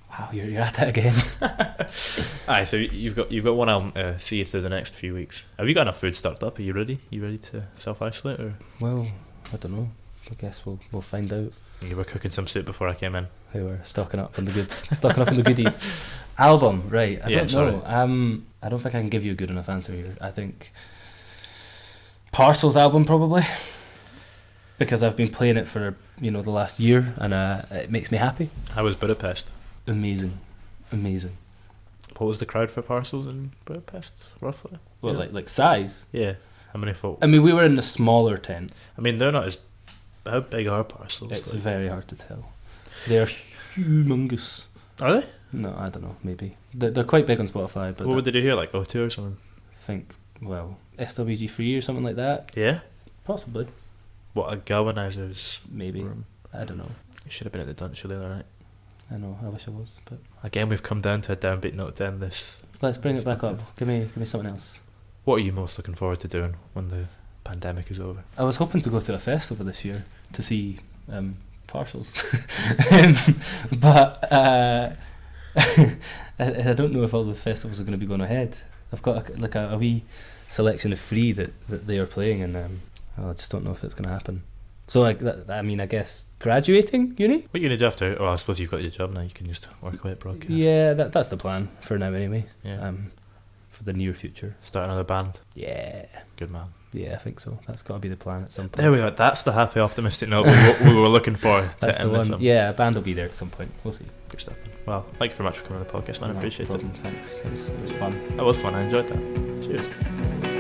Wow, you're at it again. Aye, so you've got one album to see you through the next few weeks. Have you got enough food stocked up? Are you ready? You ready to self-isolate or? Well, I don't know. I guess we'll find out. You were cooking some soup before I came in. We were stocking up on the goods, stocking up on the goodies. Album, right? I don't know. I don't think I can give you a good enough answer here. I think Parcel's album probably, because I've been playing it for the last year and it makes me happy. How was Budapest? Amazing. What was the crowd for Parcels in Budapest roughly? Well, like size. Yeah. How many folk? I mean, we were in the smaller tent. I mean, they're not as. How big are Parcels? It's very hard to tell. They're humongous. Are they? No, I don't know. Maybe they're quite big on Spotify. But what would they do here? Like O2 or something? I think SWG3 or something like that. Yeah. Possibly. What, a galvanizer's maybe room? I don't know. You should have been at the Dunch the other night. I know, I wish I was, but Again, we've come down to a downbeat note to end this. let's bring it back up. Give me something else. What are you most looking forward to doing when the pandemic is over? I was hoping to go to a festival this year to see Partials, but I don't know if all the festivals are going to be going ahead. I've got a wee selection of 3 that they are playing, and I just don't know if it's going to happen. So I guess graduating uni. What uni do after? Oh, I suppose you've got your job now. You can just work away at broadcast. Yeah, that's the plan for now anyway. Yeah. For the near future. Start another band. Yeah. Good man. Yeah, I think so. That's got to be the plan at some point. There we are. That's the happy, optimistic note we were looking for. That's the one. Yeah, a band will be there at some point. We'll see. Good stuff. Well, thank you very much for coming on the podcast, man. I appreciate it. Thanks. It was fun. That was fun. I enjoyed that. Cheers.